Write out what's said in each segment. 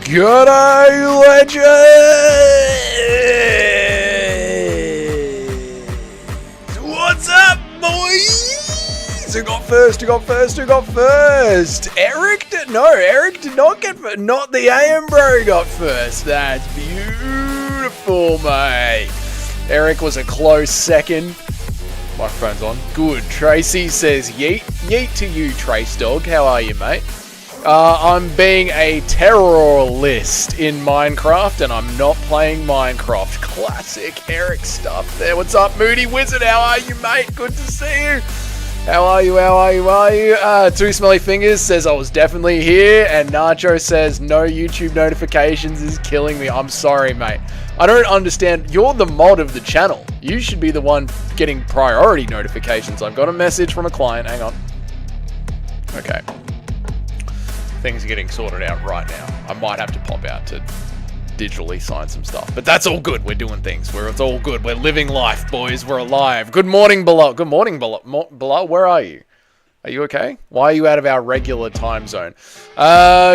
G'day, legend! What's up, boys? Who got first? Eric did not get first. Not the AM bro got first. That's beautiful, mate. Eric was a close second. Microphone's on. Good. Tracy says yeet. Yeet to you, Trace Dog. How are you, mate? I'm being a terrorist in Minecraft, and I'm not playing Minecraft. Classic Eric stuff there. What's up, Moody Wizard? How are you, mate? Good to see you. How are you? Two Smelly Fingers says I was definitely here, and Nacho says no YouTube notifications is killing me. I'm sorry, mate. I don't understand. You're the mod of the channel. You should be the one getting priority notifications. I've got a message from a client. Hang on. Okay. Things are getting sorted out right now. I might have to pop out to digitally sign some stuff. But that's all good. We're doing things. It's all good. We're living life, boys. We're alive. Good morning, Below. Good morning, Below. Where are you? Are you okay? Why are you out of our regular time zone?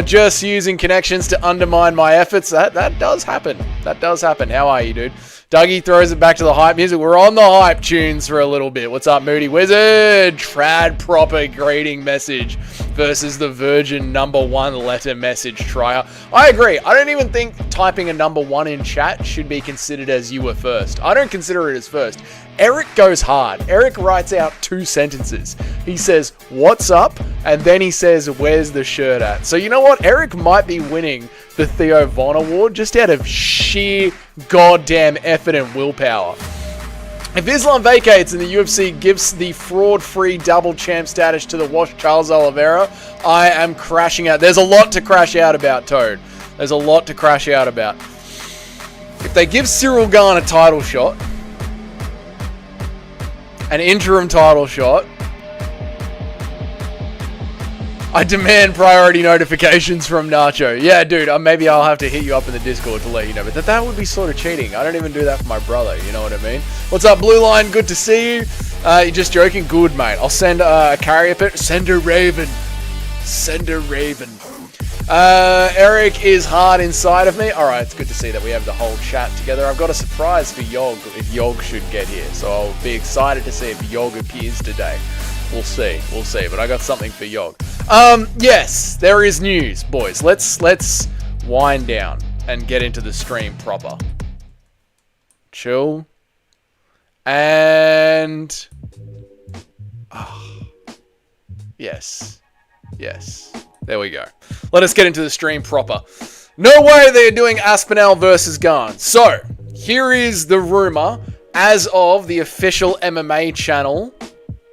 Just using connections to undermine my efforts. That does happen. That does happen. How are you, dude? Dougie throws it back to the hype music. We're on the hype tunes for a little bit. What's up, Moody Wizard? Trad proper greeting message versus the virgin number one letter message trier. I agree. I don't even think typing a number one in chat should be considered as you were first. I don't consider it as first. Eric goes hard. Eric writes out 2 sentences. He says, "What's up?" and then he says, "Where's the shirt at?" So you know what? Eric might be winning the Theo Von Award just out of sheer goddamn effort and willpower. If Islam vacates and the UFC gives the fraud-free double champ status to the Wash Charles Oliveira, I am crashing out. There's a lot to crash out about, Toad. There's a lot to crash out about. If they give Cyril Gane a title shot, an interim title shot, I demand priority notifications from Nacho. Yeah, dude, maybe I'll have to hit you up in the Discord to let you know. But that would be sort of cheating. I don't even do that for my brother, you know what I mean? What's up, Blue Line? Good to see you. You're just joking? Good, mate. I'll send a carrier pit. Send a raven. Send a raven. Eric is hard inside of me. Alright, it's good to see that we have the whole chat together. I've got a surprise for Yog if Yog should get here. So I'll be excited to see if Yog appears today. We'll see, but I got something for Yog. Yes, there is news, boys. Let's wind down and get into the stream proper. Chill. And yes. There we go. Let us get into the stream proper. No way they're doing Aspinall versus Gane. So, here is the rumor as of the official MMA channel,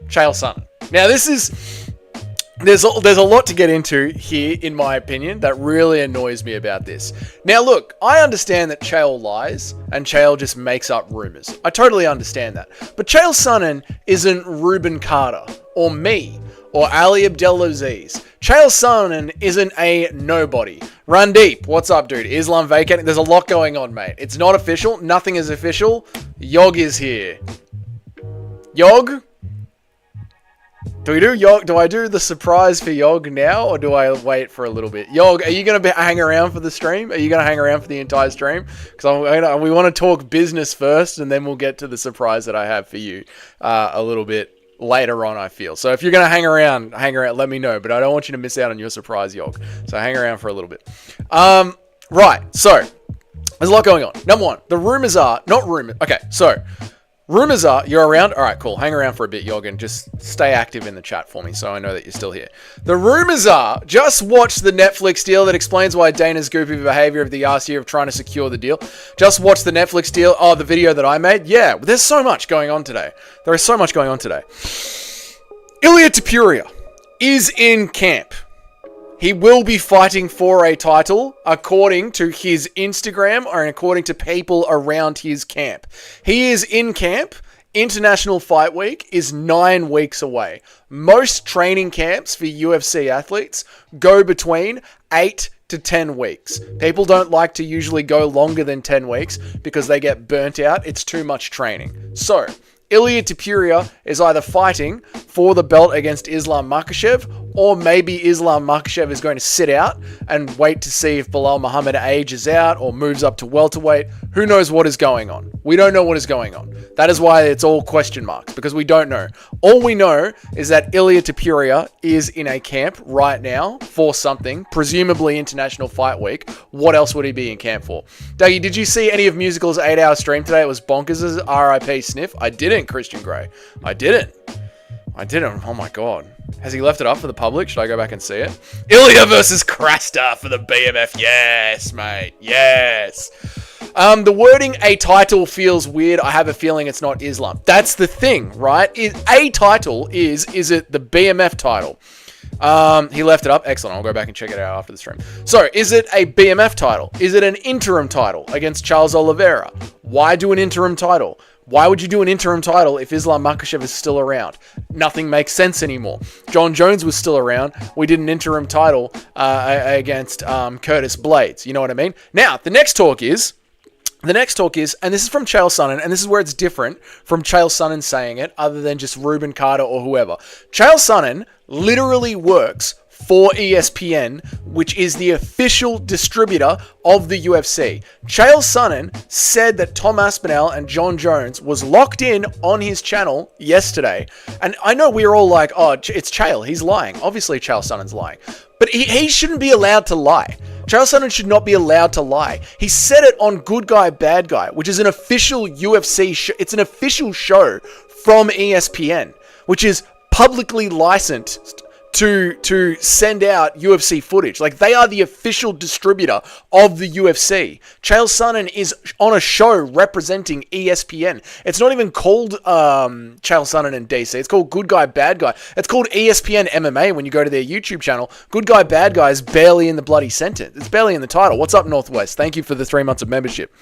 Chael Sonnen. Now, there's a lot to get into here, in my opinion, that really annoys me about this. Now, look, I understand that Chael lies, and Chael just makes up rumors. I totally understand that. But Chael Sonnen isn't Ruben Carter, or me, or Ali Abdelaziz. Chael Sonnen isn't a nobody. Run deep. What's up, dude? Islam vacating. There's a lot going on, mate. It's not official. Nothing is official. Yog is here. Yog? Do I do the surprise for Yog now, or do I wait for a little bit? Yog, are you going to hang around for the stream? Are you going to hang around for the entire stream? Because we want to talk business first, and then we'll get to the surprise that I have for you a little bit later on, I feel. So if you're going to hang around, let me know. But I don't want you to miss out on your surprise, Yog. So hang around for a little bit. Right, so there's a lot going on. Number one, the rumors are, not rumors. Okay, so rumors are, you're around? All right, cool. Hang around for a bit, Yog, and just stay active in the chat for me so I know that you're still here. The rumors are, just watch the Netflix deal that explains why Dana's goofy behavior of the last year of trying to secure the deal. Just watch the Netflix deal. Oh, the video that I made? Yeah, there's so much going on today. There is so much going on today. Ilia Topuria is in camp. He will be fighting for a title, according to his Instagram or according to people around his camp. He is in camp. International Fight Week is 9 weeks away. Most training camps for UFC athletes go between 8 to 10 weeks. People don't like to usually go longer than 10 weeks because they get burnt out. It's too much training. So, Ilia Topuria is either fighting for the belt against Islam Makhachev or maybe Islam Makhachev is going to sit out and wait to see if Bilal Muhammad ages out or moves up to welterweight. Who knows what is going on? We don't know what is going on. That is why it's all question marks, because we don't know. All we know is that Ilia Topuria is in a camp right now for something, presumably International Fight Week. What else would he be in camp for? Dougie, did you see any of Musical's 8-hour stream today? It was bonkers as RIP Sniff. I didn't, Christian Grey. I didn't. Oh my god. Has he left it up for the public? Should I go back and see it? Ilia versus Krasta for the BMF. Yes, mate. Yes. The wording "a title" feels weird. I have a feeling it's not Islam. That's the thing, right? A title is it the BMF title? He left it up. Excellent. I'll go back and check it out after the stream. So, is it a BMF title? Is it an interim title against Charles Oliveira? Why do an interim title? Why would you do an interim title if Islam Makhachev is still around? Nothing makes sense anymore. John Jones was still around. We did an interim title against Curtis Blades. You know what I mean? Now, the next talk is, and this is from Chael Sonnen, and this is where it's different from Chael Sonnen saying it, other than just Ruben Carter or whoever. Chael Sonnen literally works for ESPN, which is the official distributor of the UFC. Chael Sonnen said that Tom Aspinall and John Jones was locked in on his channel yesterday. And I know we were all like, oh, it's Chael, he's lying. Obviously Chael Sonnen's lying. But he shouldn't be allowed to lie. Chael Sonnen should not be allowed to lie. He said it on Good Guy, Bad Guy, which is an official UFC show. It's an official show from ESPN, which is publicly licensed to send out UFC footage. Like, they are the official distributor of the UFC. Chael Sonnen is on a show representing ESPN. It's not even called Chael Sonnen and DC. It's called Good Guy, Bad Guy. It's called ESPN MMA when you go to their YouTube channel. Good Guy, Bad Guy is barely in the bloody sentence. It's barely in the title. What's up, Northwest? Thank you for the 3 months of membership.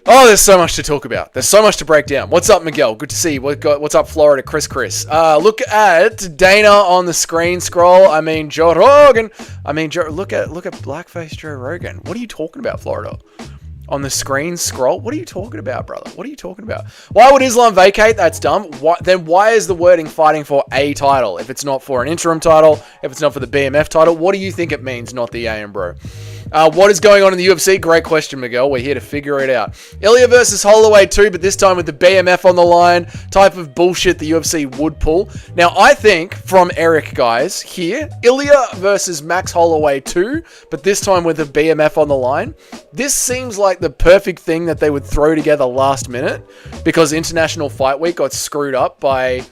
Oh, there's so much to talk about. There's so much to break down. What's up, Miguel? Good to see you. What's up, Florida? Chris. Look at Dana on the screen scroll. I mean, Joe Rogan. Look at blackface Joe Rogan. What are you talking about, Florida? On the screen scroll? What are you talking about, brother? What are you talking about? Why would Islam vacate? That's dumb. Then why is the wording fighting for a title? If it's not for an interim title, if it's not for the BMF title, what do you think it means, not the AM, bro? What is going on in the UFC? Great question, Miguel. We're here to figure it out. Ilia versus Holloway 2, but this time with the BMF on the line. Type of bullshit the UFC would pull. Now, I think, from Eric, guys, here, Ilia versus Max Holloway 2, but this time with the BMF on the line. This seems like the perfect thing that they would throw together last minute, because International Fight Week got screwed up by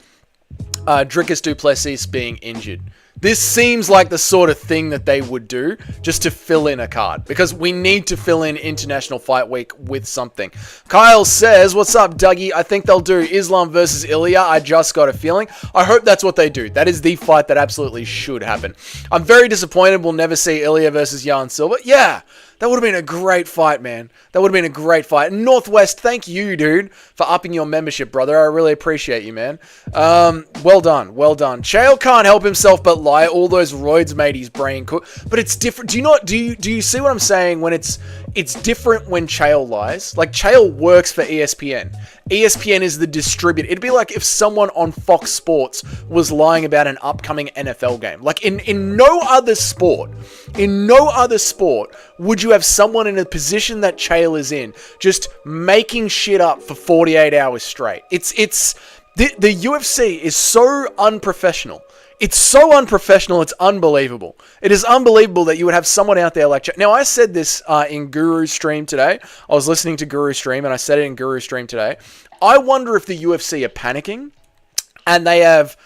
Dricus du Plessis being injured. This seems like the sort of thing that they would do just to fill in a card, because we need to fill in International Fight Week with something. Kyle says, what's up, Dougie? I think they'll do Islam versus Ilia. I just got a feeling. I hope that's what they do. That is the fight that absolutely should happen. I'm very disappointed we'll never see Ilia versus Jan Silva. Yeah, that would have been a great fight, man. That would have been a great fight. Northwest, thank you, dude, for upping your membership, brother. I really appreciate you, man. Well done. Chael can't help himself but lie. All those roids made his brain cook. But it's different. Do you see what I'm saying when it's different when Chael lies? Like, Chael works for ESPN. ESPN is the distributor. It'd be like if someone on Fox Sports was lying about an upcoming NFL game. Like, in no other sport would you have someone in a position that Chael is in just making shit up for 48 hours straight. The UFC is so unprofessional. It's so unprofessional, it's unbelievable. It is unbelievable that you would have someone out there like... Now, I said this in Guru's stream today. I was listening to Guru's stream, and I said it in Guru's stream today. I wonder if the UFC are panicking, and they have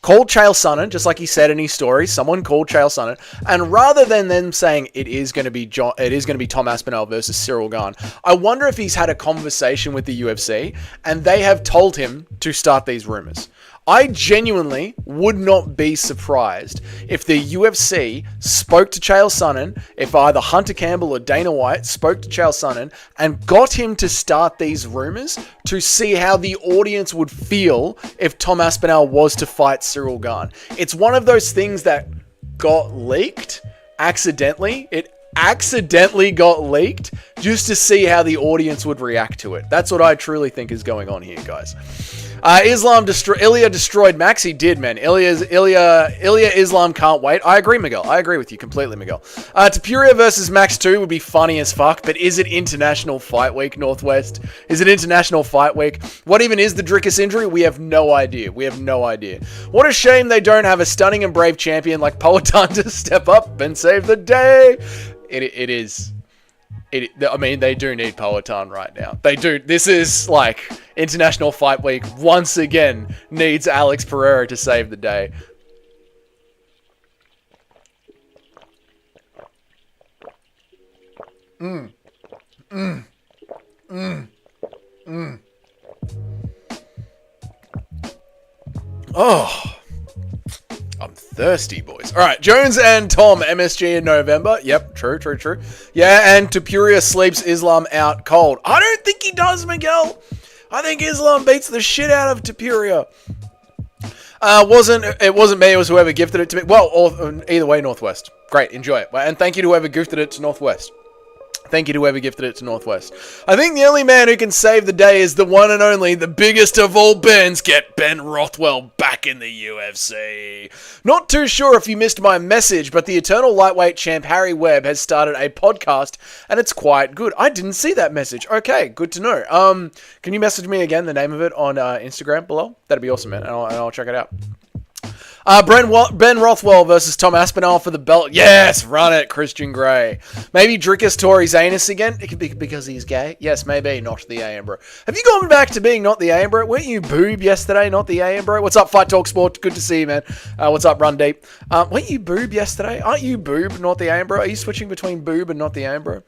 called Chael Sonnen, just like he said in his story. Someone called Chael Sonnen, and rather than them saying it is going to be Tom Aspinall versus Cyril Gane, I wonder if he's had a conversation with the UFC, and they have told him to start these rumors. I genuinely would not be surprised if the UFC spoke to Chael Sonnen, if either Hunter Campbell or Dana White spoke to Chael Sonnen and got him to start these rumors to see how the audience would feel if Tom Aspinall was to fight Cyril Gane. It's one of those things that got leaked accidentally. It accidentally got leaked just to see how the audience would react to it. That's what I truly think is going on here, guys. Ilia destroyed Max. He did, man. Ilia Islam can't wait. I agree, Miguel. I agree with you completely, Miguel. Topuria versus Max 2 would be funny as fuck, but is it International Fight Week, Northwest? Is it International Fight Week? What even is the Drickus injury? We have no idea. We have no idea. What a shame they don't have a stunning and brave champion like Poetan to step up and save the day. It is. I mean, they do need Poetan right now. They do. This is like International Fight Week once again needs Alex Pereira to save the day. Oh. I'm thirsty, boys. All right, Jones and Tom, MSG in November. Yep, true. Yeah, and Topuria sleeps Islam out cold. I don't think he does, Miguel. I think Islam beats the shit out of Topuria. It wasn't me. It was whoever gifted it to me. Well, either way, Northwest. Great, enjoy it. And thank you to whoever gifted it to Northwest. Thank you to whoever gifted it to Northwest. I think the only man who can save the day is the one and only, the biggest of all Bens. Get Ben Rothwell back in the UFC. Not too sure if you missed my message, but the Eternal Lightweight champ Harry Webb has started a podcast, and it's quite good. I didn't see that message. Okay, good to know. Can you message me again the name of it on Instagram below? That'd be awesome, man, and I'll check it out. Ben Rothwell versus Tom Aspinall for the belt. Yes, run it, Christian Grey. Maybe Drickus tore his anus again. It could be because he's gay. Yes, maybe. Not the AM bro. Have you gone back to being not the AM bro? Weren't you boob yesterday, not the AM bro? What's up, Fight Talk Sport? Good to see you, man. What's up, Run Deep? Weren't you boob yesterday? Aren't you boob, not the AM bro? Are you switching between boob and not the AM bro?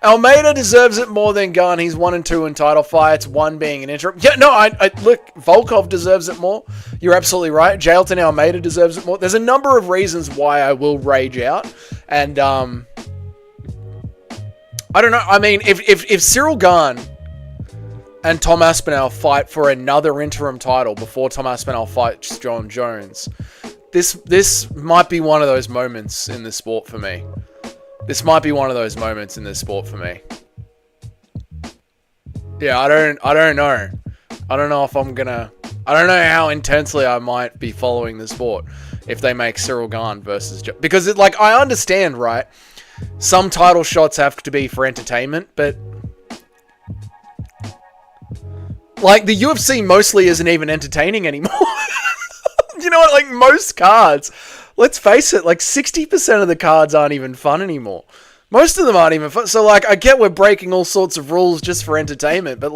Almeida deserves it more than Gunn. He's 1 and 2 in title fights, 1 being an interim. Yeah, no, look, Volkov deserves it more. You're absolutely right. Jailton Almeida deserves it more. There's a number of reasons why I will rage out. And, I don't know. I mean, if Cyril Gane and Tom Aspinall fight for another interim title before Tom Aspinall fights John Jones, this might be one of those moments in the sport for me. This might be one of those moments in this sport for me. Yeah, I don't know. I don't know if I'm gonna... I don't know how intensely I might be following the sport if they make Cyril Gane versus... Because, I understand, right? Some title shots have to be for entertainment, but... the UFC mostly isn't even entertaining anymore. You know what? Most cards... Let's face it, 60% of the cards aren't even fun anymore. Most of them aren't even fun. So, I get we're breaking all sorts of rules just for entertainment, but,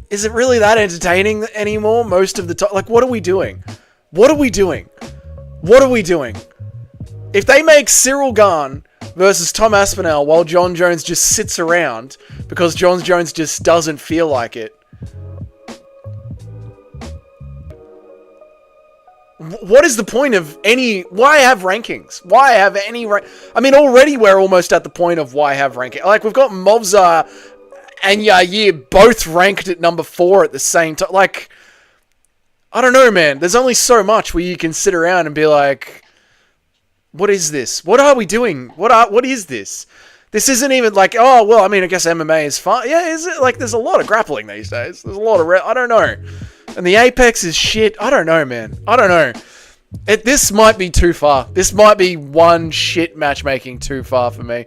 is it really that entertaining anymore most of the time? What are we doing? What are we doing? What are we doing? If they make Cyril Gane versus Tom Aspinall while John Jones just sits around because John Jones just doesn't feel like it, what is the point of any... Why have rankings? Why have any... I mean, already we're almost at the point of why have rankings. We've got Movzar and Yair both ranked at number 4 at the same time. I don't know, man. There's only so much where you can sit around and be like, what is this? What are we doing? What is this? This isn't even I guess MMA is fun. Yeah, is it? There's a lot of grappling these days. There's a lot of... I don't know. And the Apex is shit. I don't know, man. I don't know. This might be too far. This might be one shit matchmaking too far for me.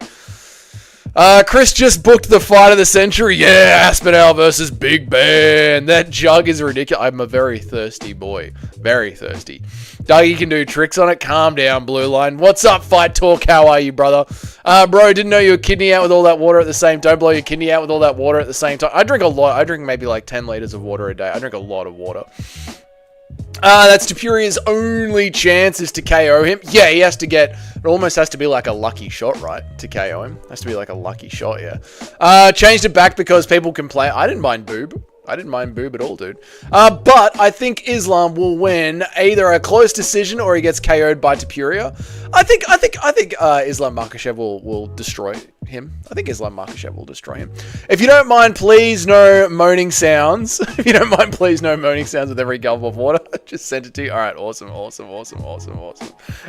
Chris just booked the fight of the century. Yeah, Aspinall versus Big Ben. That jug is ridiculous. I'm a very thirsty boy. Very thirsty. Dougie can do tricks on it. Calm down, Blue Line. What's up, Fight Talk? How are you, brother? Bro, didn't know you were kidney out with all that water at the same time. Don't blow your kidney out with all that water at the same time. I drink a lot. I drink maybe 10 liters of water a day. I drink a lot of water. That's Topuria's only chance is to KO him. Yeah, he has to get... It almost has to be a lucky shot, right? To KO him. Has to be a lucky shot, yeah. Changed it back because people complain. I didn't mind boob. I didn't mind Boob at all, dude. But I think Islam will win either a close decision or he gets KO'd by Topuria. I think Islam Makhachev will destroy him. I think Islam Makhachev will destroy him. If you don't mind, please no moaning sounds. If you don't mind, please no moaning sounds with every gulp of water. Just sent it to you. All right, awesome.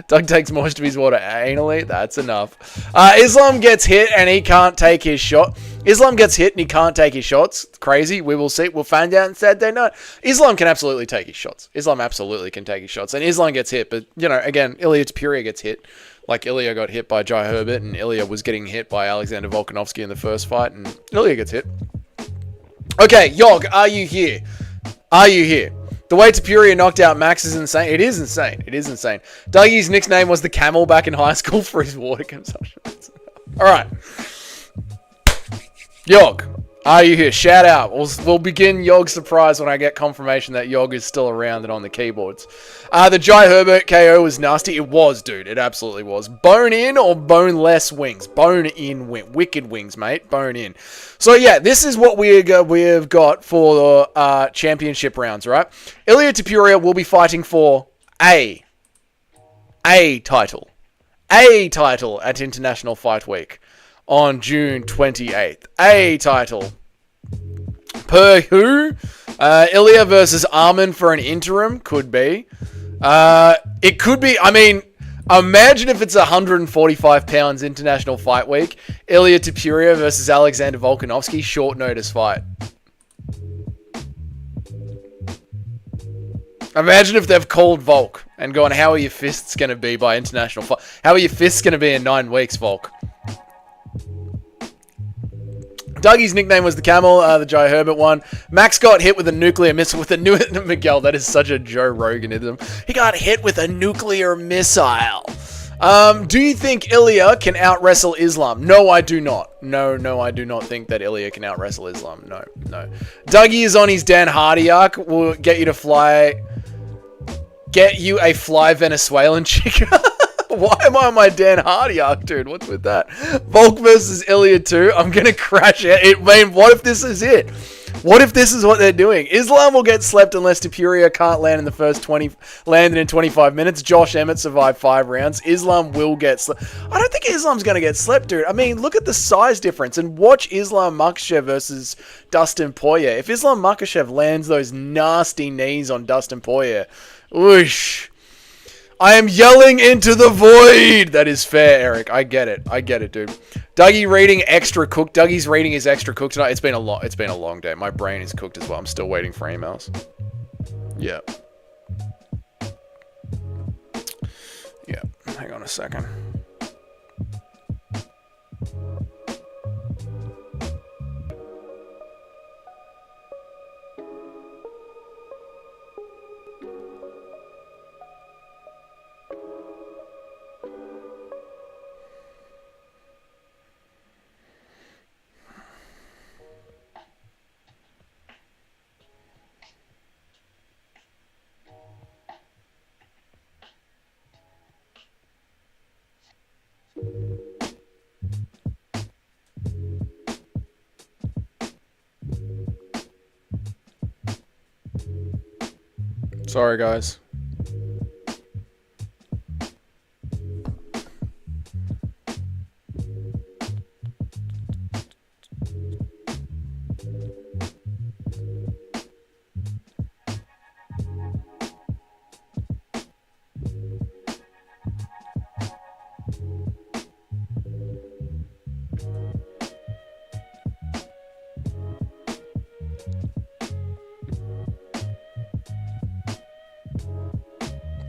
Doug takes most of his water anally. That's enough. Islam gets hit and he can't take his shot. Islam gets hit and he can't take his shots. Crazy. We will see. We'll find out on Saturday night. Islam can absolutely take his shots. Islam absolutely can take his shots. And Islam gets hit. But, you know, again, Ilia Topuria gets hit. Like Ilia got hit by Jai Herbert and Ilia was getting hit by Alexander Volkanovski in the first fight. And Ilia gets hit. Okay, Yog, are you here? Are you here? The way Topuria knocked out Max is insane. It is insane. It is insane. Dougie's nickname was the Camel back in high school for his water consumption. All right. Yog, are you here? Shout out. We'll begin Yog's surprise when I get confirmation that Yog is still around and on the keyboards. The Jai Herbert KO was nasty. It was, dude. It absolutely was. Bone in or boneless wings? Bone in, wicked wings, mate. Bone in. So yeah, this is what we have got for the championship rounds, right? Ilia Topuria will be fighting for a title at International Fight Week on June 28th. A title. Per who? Ilia versus Armin for an interim? Could be. It could be, I mean, imagine if it's 145 pounds International Fight Week. Ilia Topuria versus Alexander Volkanovski. Short notice fight. Imagine if they've called Volk and gone, how are your fists going to be by International Fight? How are your fists going to be in 9 weeks, Volk? Dougie's nickname was the Camel, the Jai Herbert one. Max got hit with a nuclear missile with a Miguel, that is such a Joe Roganism. He got hit with a nuclear missile. Do you think Ilia can out-wrestle Islam? No, I do not. No, I do not think that Ilia can out-wrestle Islam. No. Dougie is on his Dan Hardy arc. Will get you a fly Venezuelan chick. Why am I on my Dan Hardy arc, dude? What's with that? Volk versus Ilia 2. I'm going to crash it. I mean, what if this is it? What if this is what they're doing? Islam will get slept unless Topuria can't land in the first 20, landed in 25 minutes. Josh Emmett survived 5 rounds. Islam will get slept. I don't think Islam's going to get slept, dude. I mean, look at the size difference and watch Islam Makhachev versus Dustin Poirier. If Islam Makhachev lands those nasty knees on Dustin Poirier, whoosh. I am yelling into the void. That is fair, Eric. I get it, dude. Dougie reading extra cooked. Dougie's reading his extra cooked tonight. It's been a long day. My brain is cooked as well. I'm still waiting for emails. Yeah. Hang on a second. Sorry, guys.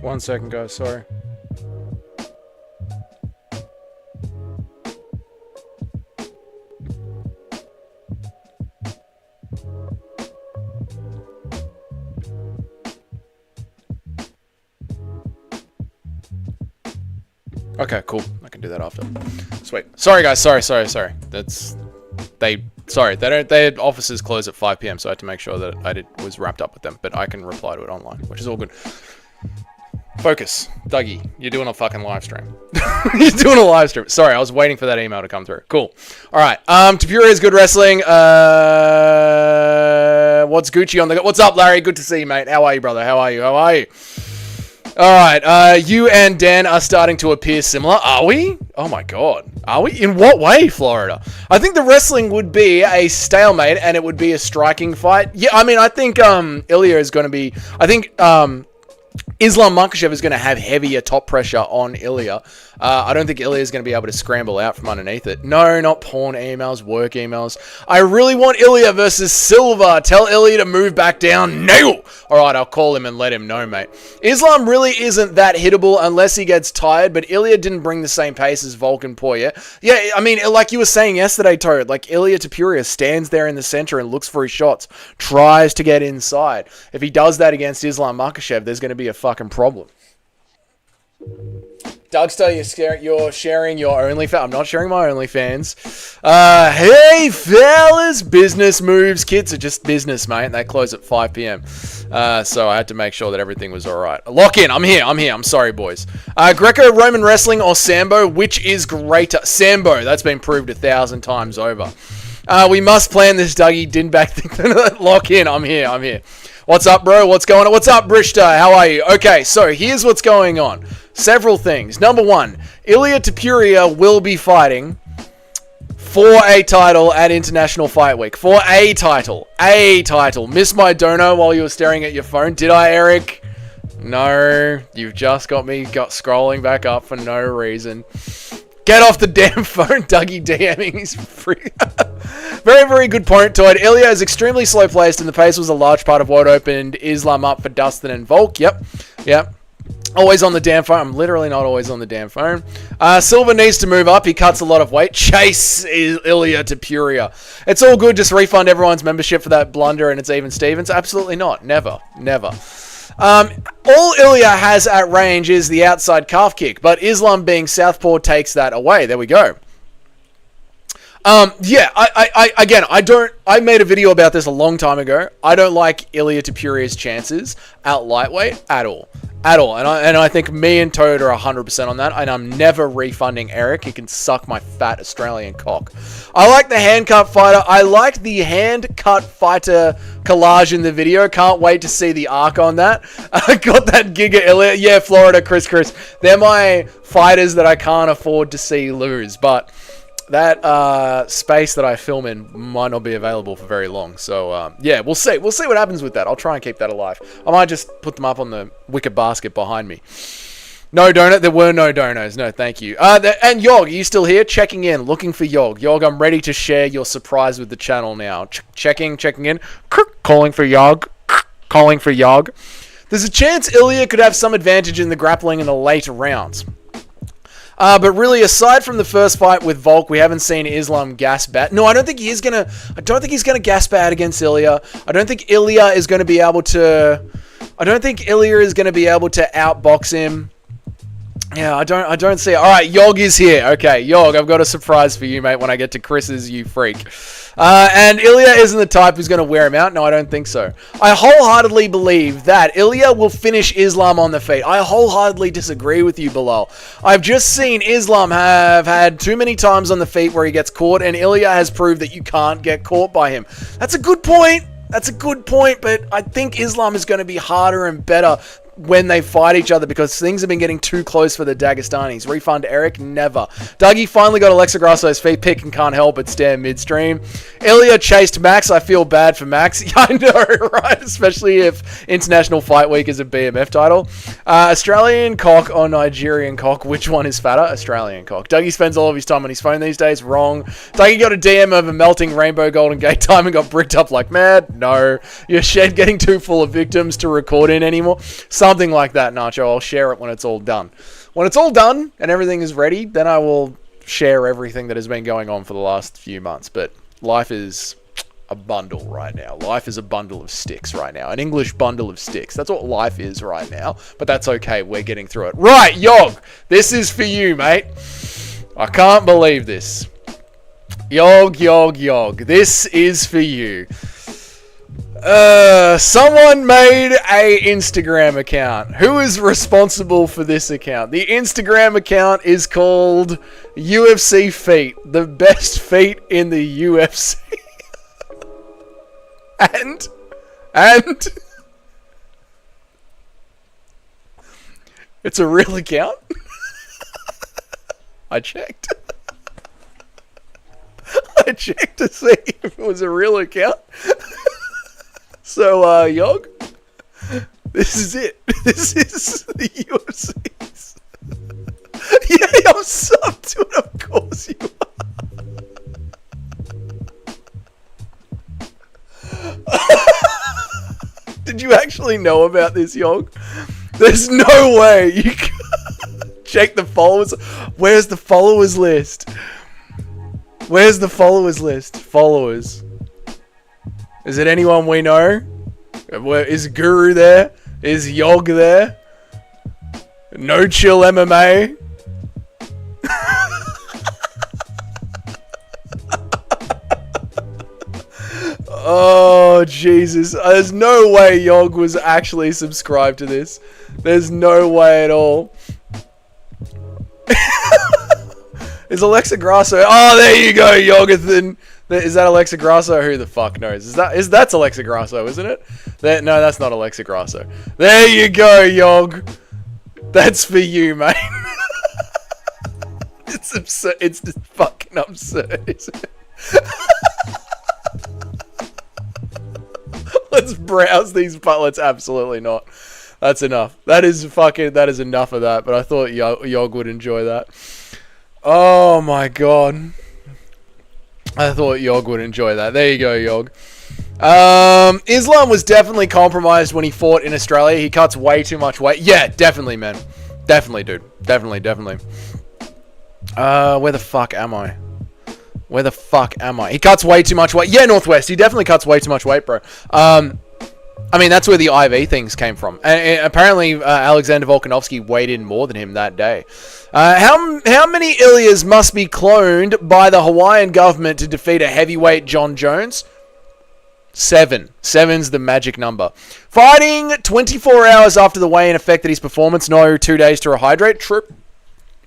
One second, guys. Sorry. Okay, cool. I can do that after. Sweet. Sorry, guys. Sorry. Their offices close at 5 p.m, so I had to make sure that was wrapped up with them. But I can reply to it online, which is all good. Focus. Dougie, you're doing a fucking live stream. You're doing a live stream. Sorry, I was waiting for that email to come through. Cool. All right. Topuria is good wrestling. What's Gucci on the... What's up, Larry? Good to see you, mate. How are you, brother? How are you? How are you? Alright, you and Dan are starting to appear similar. Are we? Oh my god. Are we? In what way, Florida? I think the wrestling would be a stalemate and it would be a striking fight. Yeah, I mean, I think Ilia is going to be... I think Islam Makhachev is going to have heavier top pressure on Ilia. I don't think Ilia is going to be able to scramble out from underneath it. No, not porn emails, work emails. I really want Ilia versus Silva. Tell Ilia to move back down. No! Alright, I'll call him and let him know, mate. Islam really isn't that hittable unless he gets tired, but Ilia didn't bring the same pace as Volkan Poirier. Yeah, I mean, like you were saying yesterday, Toad, like Ilia Topuria stands there in the center and looks for his shots, tries to get inside. If he does that against Islam Makhachev, there's going to be a fucking problem. Dougster, you're sharing your OnlyFans. I'm not sharing my OnlyFans. Hey, fellas. Business moves. Kids are just business, mate. They close at 5 p.m. So I had to make sure that everything was all right. Lock in. I'm here. I'm sorry, boys. Greco-Roman wrestling or Sambo? Which is greater? Sambo. That's been proved 1,000 times over. We must plan this, Dougie. Dinback. Lock in. I'm here. What's up, bro? What's going on? What's up, Brishta? How are you? Okay, so here's what's going on. Several things. Number one, Ilia Topuria will be fighting for a title at International Fight Week. For a title. A title. Miss my dono while you were staring at your phone. Did I, Eric? No. You've just got me scrolling back up for no reason. Get off the damn phone, Dougie DMing. He's free. Very, very good point, Todd. Ilia is extremely slow placed, and the pace was a large part of what opened Islam up for Dustin and Volk. Yep. Always on the damn phone. I'm literally not always on the damn phone. Silva needs to move up. He cuts a lot of weight. Chase Ilia Topuria. It's all good. Just refund everyone's membership for that blunder, and it's even Stevens. Absolutely not. Never. All Ilia has at range is the outside calf kick, but Islam being southpaw takes that away. There we go. Yeah, I made a video about this a long time ago. I don't like Ilia Topuria's chances at lightweight at all. And I think me and Toad are 100% on that, and I'm never refunding Eric. He can suck my fat Australian cock. I like the hand-cut fighter. I liked the hand-cut fighter collage in the video. Can't wait to see the arc on that. I got that Giga Ilia. Yeah, Florida, Chris. They're my fighters that I can't afford to see lose, but that space that I film in might not be available for very long. So, yeah, we'll see. We'll see what happens with that. I'll try and keep that alive. I might just put them up on the wicker basket behind me. No donut. There were no donos. No, thank you. And Yog, are you still here? Checking in. Looking for Yog. Yog, I'm ready to share your surprise with the channel now. Checking in. Calling for Yog. There's a chance Ilia could have some advantage in the grappling in the later rounds. But really, aside from the first fight with Volk, we haven't seen Islam gas bad. No, I don't think he's gonna gas bad against Ilia. I don't think Ilia is gonna be able to outbox him. Yeah, I don't see it. All right, Yog is here. Okay, Yog, I've got a surprise for you, mate, when I get to Chris's, you freak. And Ilia isn't the type who's going to wear him out. No, I don't think so. I wholeheartedly believe that Ilia will finish Islam on the feet. I wholeheartedly disagree with you, Bilal. I've just seen Islam have had too many times on the feet where he gets caught, and Ilia has proved that you can't get caught by him. That's a good point. But I think Islam is going to be harder and better when they fight each other because things have been getting too close for the Dagestanis. Refund Eric? Never. Dougie finally got Alexa Grasso's feet pick and can't help but stare midstream. Ilia chased Max. I feel bad for Max. I know, right? Especially if International Fight Week is a BMF title. Australian cock or Nigerian cock? Which one is fatter? Australian cock. Dougie spends all of his time on his phone these days. Wrong. Dougie got a DM of a melting rainbow Golden Gate time and got bricked up like mad. No. Your shed getting too full of victims to record in anymore. Something like that, Nacho. I'll share it when it's all done. When it's all done and everything is ready, then I will share everything that has been going on for the last few months. But life is a bundle right now. Life is a bundle of sticks right now. An English bundle of sticks. That's what life is right now. But that's okay. We're getting through it. Right, Yog. This is for you, mate. I can't believe this. Yog. This is for you. Someone made a Instagram account. Who is responsible for this account? The Instagram account is called UFC Feet, the best feet in the UFC. And And it's a real account. I checked. I checked to see if it was a real account. So, Yog, this is it. This is the UFC's. Yeah, I'm subbed to it, of course you are. Did you actually know about this, Yog? There's no way you can check the followers. Where's the followers list? Where's the followers list? Followers. Is it anyone we know? Is Guru there? Is Yog there? No Chill MMA? Oh, Jesus. There's no way Yog was actually subscribed to this. There's no way at all. Is Alexa Grasso? Oh, there you go, Yogathan. Is that Alexa Grasso? Who the fuck knows? That's Alexa Grasso, isn't it? No, that's not Alexa Grasso. There you go, Yog. That's for you, mate. It's absurd. It's just fucking absurd, isn't it? Let's browse these, but let's absolutely not. That's enough. That is enough of that, but I thought Yog would enjoy that. Oh my god. I thought Yog would enjoy that. There you go, Yog. Islam was definitely compromised when he fought in Australia. He cuts way too much weight. Yeah, definitely, man. Definitely, dude. Definitely. Where the fuck am I? Where the fuck am I? He cuts way too much weight. Yeah, Northwest. He definitely cuts way too much weight, bro. I mean, that's where the IV things came from. And apparently, Alexander Volkanovski weighed in more than him that day. How many Ilias must be cloned by the Hawaiian government to defeat a heavyweight John Jones? 7. 7's the magic number. Fighting 24 hours after the weigh-in affected his performance. No 2 days to rehydrate.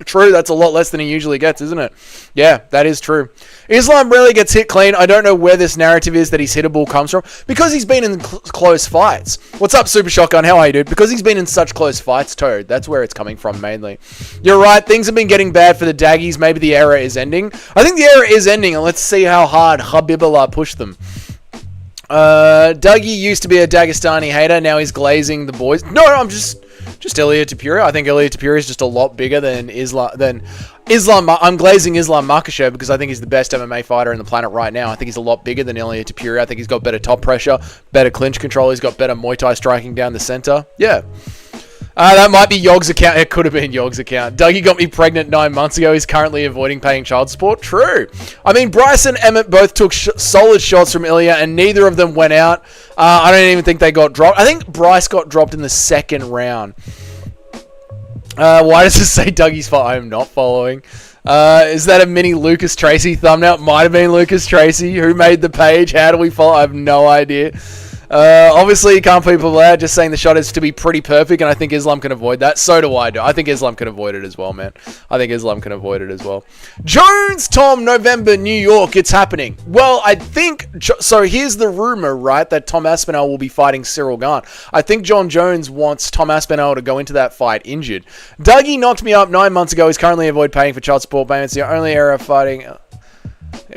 True, that's a lot less than he usually gets, isn't it? Yeah, that is true. Islam rarely gets hit clean. I don't know where this narrative is that he's hittable comes from. Because he's been in close fights. What's up, Super Shotgun? How are you, dude? Because he's been in such close fights, Toad. That's where it's coming from, mainly. You're right. Things have been getting bad for the Daggies. Maybe the era is ending. I think the era is ending, and let's see how hard Khabibullah pushed them. Dougie used to be a Dagestani hater. Now he's glazing the boys. No, I'm just Ilia Topuria. I think Ilia Topuria is just a lot bigger than Islam. I'm glazing Islam Makhachev because I think he's the best MMA fighter on the planet right now. I think he's a lot bigger than Ilia Topuria. I think he's got better top pressure, better clinch control. He's got better Muay Thai striking down the center. Yeah. That might be Yog's account. It could have been Yog's account. Dougie got me pregnant 9 months ago. He's currently avoiding paying child support. True. I mean, Bryce and Emmett both took solid shots from Ilia, and neither of them went out. I don't even think they got dropped. I think Bryce got dropped in the second round. Why does it say Dougie's fault? I'm not following. Is that a mini Lucas Tracy thumbnail? It might have been Lucas Tracy. Who made the page? How do we follow? I have no idea. Obviously, you can't put people out. Just saying the shot is to be pretty perfect, and I think Islam can avoid that. So do I. I think Islam can avoid it as well, man. I think Islam can avoid it as well. Jones, Tom, November, New York. It's happening. Well, I think... So here's the rumor, right, that Tom Aspinall will be fighting Cyril Gane. I think John Jones wants Tom Aspinall to go into that fight injured. Dougie knocked me up 9 months ago. He's currently avoid paying for child support payments. The only era of fighting...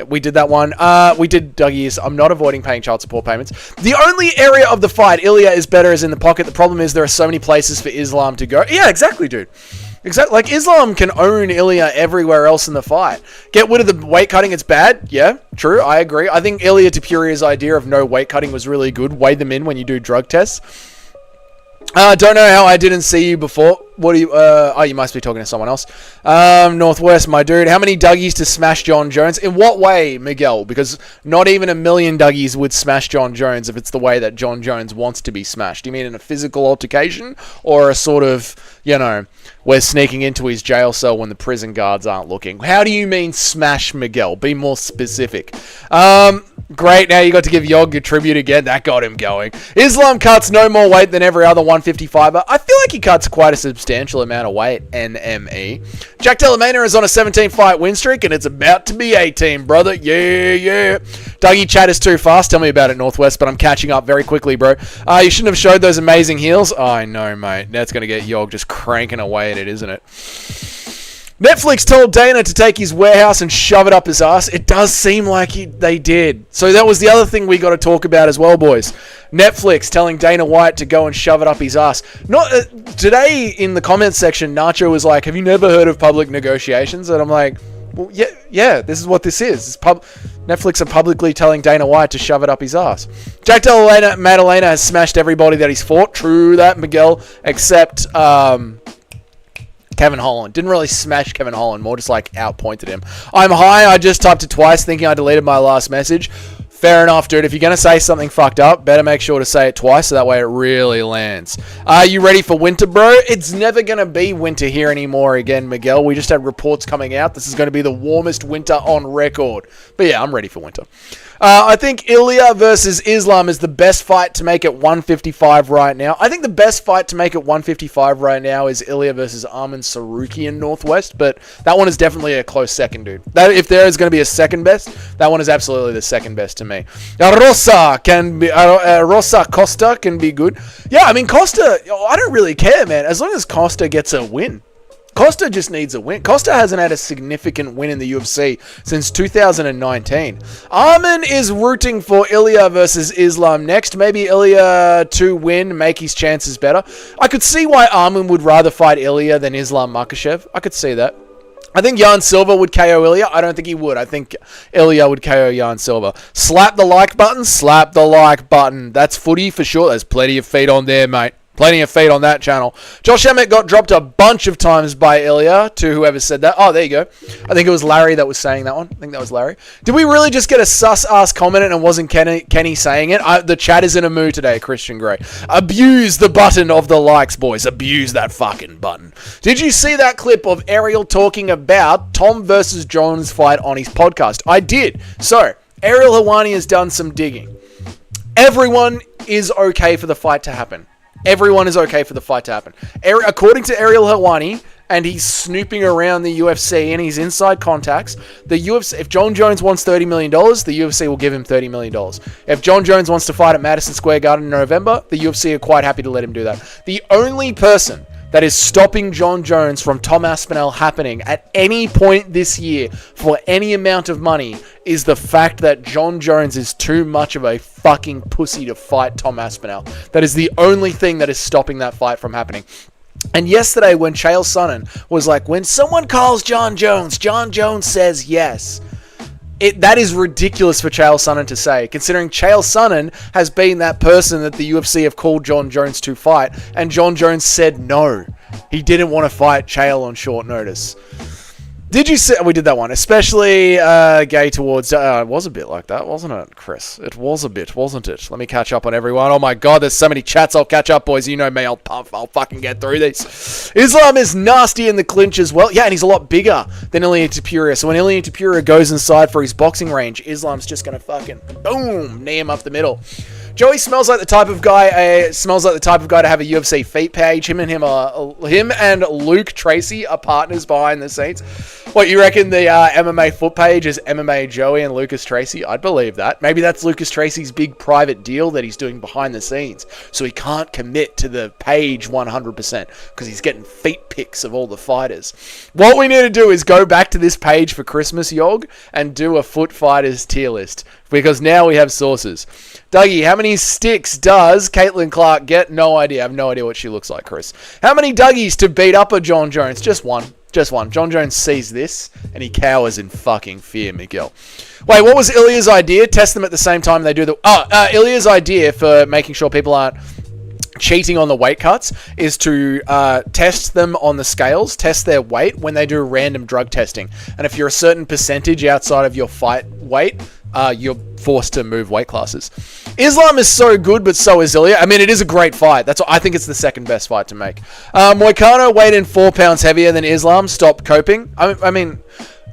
We did that one. We did Dougie's. I'm not avoiding paying child support payments. The only area of the fight Ilia is better is in the pocket. The problem is there are so many places for Islam to go. Yeah, exactly, dude. Exactly. Like, Islam can own Ilia everywhere else in the fight. Get rid of the weight cutting. It's bad. Yeah, true. I agree. I think Ilia Topuria's idea of no weight cutting was really good. Weigh them in when you do drug tests. Don't know how I didn't see you before. What do you, oh, you must be talking to someone else. Northwest, my dude. How many Dougies to smash John Jones? In what way, Miguel? Because not even 1 million Dougies would smash John Jones if it's the way that John Jones wants to be smashed. Do you mean in a physical altercation? Or a sort of, you know, we're sneaking into his jail cell when the prison guards aren't looking? How do you mean smash, Miguel? Be more specific. Great, now you got to give Yog a tribute again. That got him going. Islam cuts no more weight than every other 155er. I feel like he cuts quite a substantial amount of weight, NME. Jack Della Maynard is on a 17-fight win streak, and it's about to be 18, brother. Yeah. Dougie, chat is too fast. Tell me about it, Northwest, but I'm catching up very quickly, bro. You shouldn't have showed those amazing heels. Oh, I know, mate. That's going to get Yog just cranking away at it, isn't it? Netflix told Dana to take his warehouse and shove it up his ass. It does seem like they did. So that was the other thing we got to talk about as well, boys. Netflix telling Dana White to go and shove it up his ass. Today in the comments section, Nacho was like, have you never heard of public negotiations? And I'm like, well, yeah, this is what this is. Netflix are publicly telling Dana White to shove it up his ass. Jack Della Maddalena has smashed everybody that he's fought. True that, Miguel, except Kevin Holland. Didn't really smash Kevin Holland, more just like outpointed him. I'm high. I just typed it twice thinking I deleted my last message. Fair enough, dude. If you're going to say something fucked up, better make sure to say it twice so that way it really lands. Are you ready for winter, bro? It's never going to be winter here anymore again, Miguel. We just had reports coming out. This is going to be the warmest winter on record. But yeah, I'm ready for winter. I think Ilia versus Islam is the best fight to make at 155 right now. I think the best fight to make at 155 right now is Ilia versus Arman Sarukian Northwest, but that one is definitely a close second, dude. If there is going to be a second best, that one is absolutely the second best to me. Rosa Costa can be good. Yeah, I mean, Costa, I don't really care, man, as long as Costa gets a win. Costa just needs a win. Costa hasn't had a significant win in the UFC since 2019. Arman is rooting for Ilia versus Islam next. Maybe Ilia to win, make his chances better. I could see why Arman would rather fight Ilia than Islam Makhachev. I could see that. I think Jan Silva would KO Ilia. I don't think he would. I think Ilia would KO Jan Silva. Slap the like button. Slap the like button. That's footy for sure. There's plenty of feet on there, mate. Plenty of feet on that channel. Josh Emmett got dropped a bunch of times by Ilia, to whoever said that. Oh, there you go. I think it was Larry that was saying that one. I think that was Larry. Did we really just get a sus-ass comment and it wasn't Kenny saying it? The chat is in a mood today, Christian Grey. Abuse the button of the likes, boys. Abuse that fucking button. Did you see that clip of Ariel talking about Tom versus Jones fight on his podcast? I did. So, Ariel Helwani has done some digging. Everyone is okay for the fight to happen. Everyone is okay for the fight to happen. According to Ariel Helwani, and he's snooping around the UFC and his inside contacts, the UFC, if John Jones wants $30 million, the UFC will give him $30 million. If John Jones wants to fight at Madison Square Garden in November, the UFC are quite happy to let him do that. The only person that is stopping John Jones from Tom Aspinall happening at any point this year for any amount of money is the fact that John Jones is too much of a fucking pussy to fight Tom Aspinall. That is the only thing that is stopping that fight from happening. And yesterday when Chael Sonnen was like, when someone calls John Jones says yes. That is ridiculous for Chael Sonnen to say, considering Chael Sonnen has been that person that the UFC have called John Jones to fight, and John Jones said no. He didn't want to fight Chael on short notice. Did you see... We did that one. Especially gay towards... it was a bit like that, wasn't it, Chris? It was a bit, wasn't it? Let me catch up on everyone. Oh my god, there's so many chats. I'll catch up, boys. You know me. I'll fucking get through these. Islam is nasty in the clinch as well. Yeah, and he's a lot bigger than Ilia Topuria. So when Ilia Topuria goes inside for his boxing range, Islam's just going to fucking, boom, knee him up the middle. Joey smells like the type of guy to have a UFC feet page. Him and Luke Tracy are partners behind the scenes. What, you reckon the MMA foot page is MMA Joey and Lucas Tracy? I'd believe that. Maybe that's Lucas Tracy's big private deal that he's doing behind the scenes. So he can't commit to the page 100% because he's getting feet pics of all the fighters. What we need to do is go back to this page for Christmas, Yog, and do a foot fighters tier list. Because now we have sources. Dougie, how many sticks does Caitlin Clark get? No idea. I have no idea what she looks like, Chris. How many Dougies to beat up a John Jones? Just one. Just one. John Jones sees this, and he cowers in fucking fear, Miguel. Wait, what was Ilia's idea? Test them at the same time they do the... Ilia's idea for making sure people aren't cheating on the weight cuts is to test them on the scales, test their weight when they do random drug testing. And if you're a certain percentage outside of your fight weight, you're forced to move weight classes. Islam is so good, but so is Ilia. I mean, it is a great fight. I think it's the second best fight to make. Moicano weighed in 4 pounds heavier than Islam. Stop coping. I mean,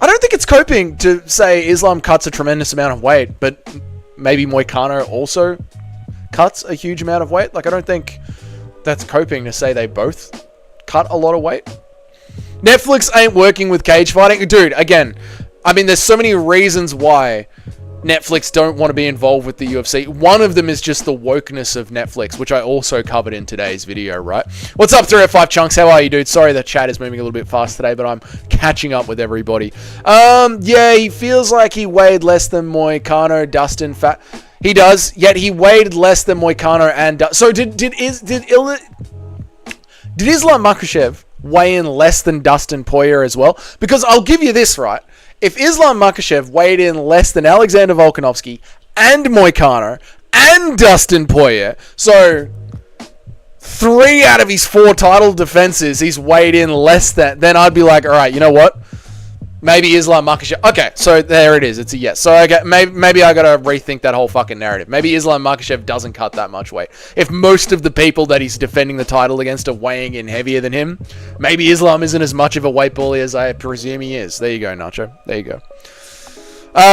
I don't think it's coping to say Islam cuts a tremendous amount of weight, but maybe Moicano also cuts a huge amount of weight. Like, I don't think that's coping to say they both cut a lot of weight. Netflix ain't working with cage fighting. Dude, again, I mean, there's so many reasons why Netflix don't want to be involved with the UFC. One of them is just the wokeness of Netflix, which I also covered in today's video, right? What's up, 305 Chunks? How are you, dude? Sorry the chat is moving a little bit fast today, but I'm catching up with everybody. Yeah, he feels like he weighed less than Moicano, Dustin, He does, yet he weighed less than Moicano and... So did Islam Makhachev weigh in less than Dustin Poirier as well? Because I'll give you this, right? If Islam Makhachev weighed in less than Alexander Volkanovski and Moicano and Dustin Poirier, so 3 out of his 4 title defenses he's weighed in less than, then I'd be like, all right, you know what? Maybe Islam Makhachev. Okay, so there it is. It's a yes. So maybe I gotta rethink that whole fucking narrative. Maybe Islam Makhachev doesn't cut that much weight. If most of the people that he's defending the title against are weighing in heavier than him, maybe Islam isn't as much of a weight bully as I presume he is. There you go, Nacho. There you go.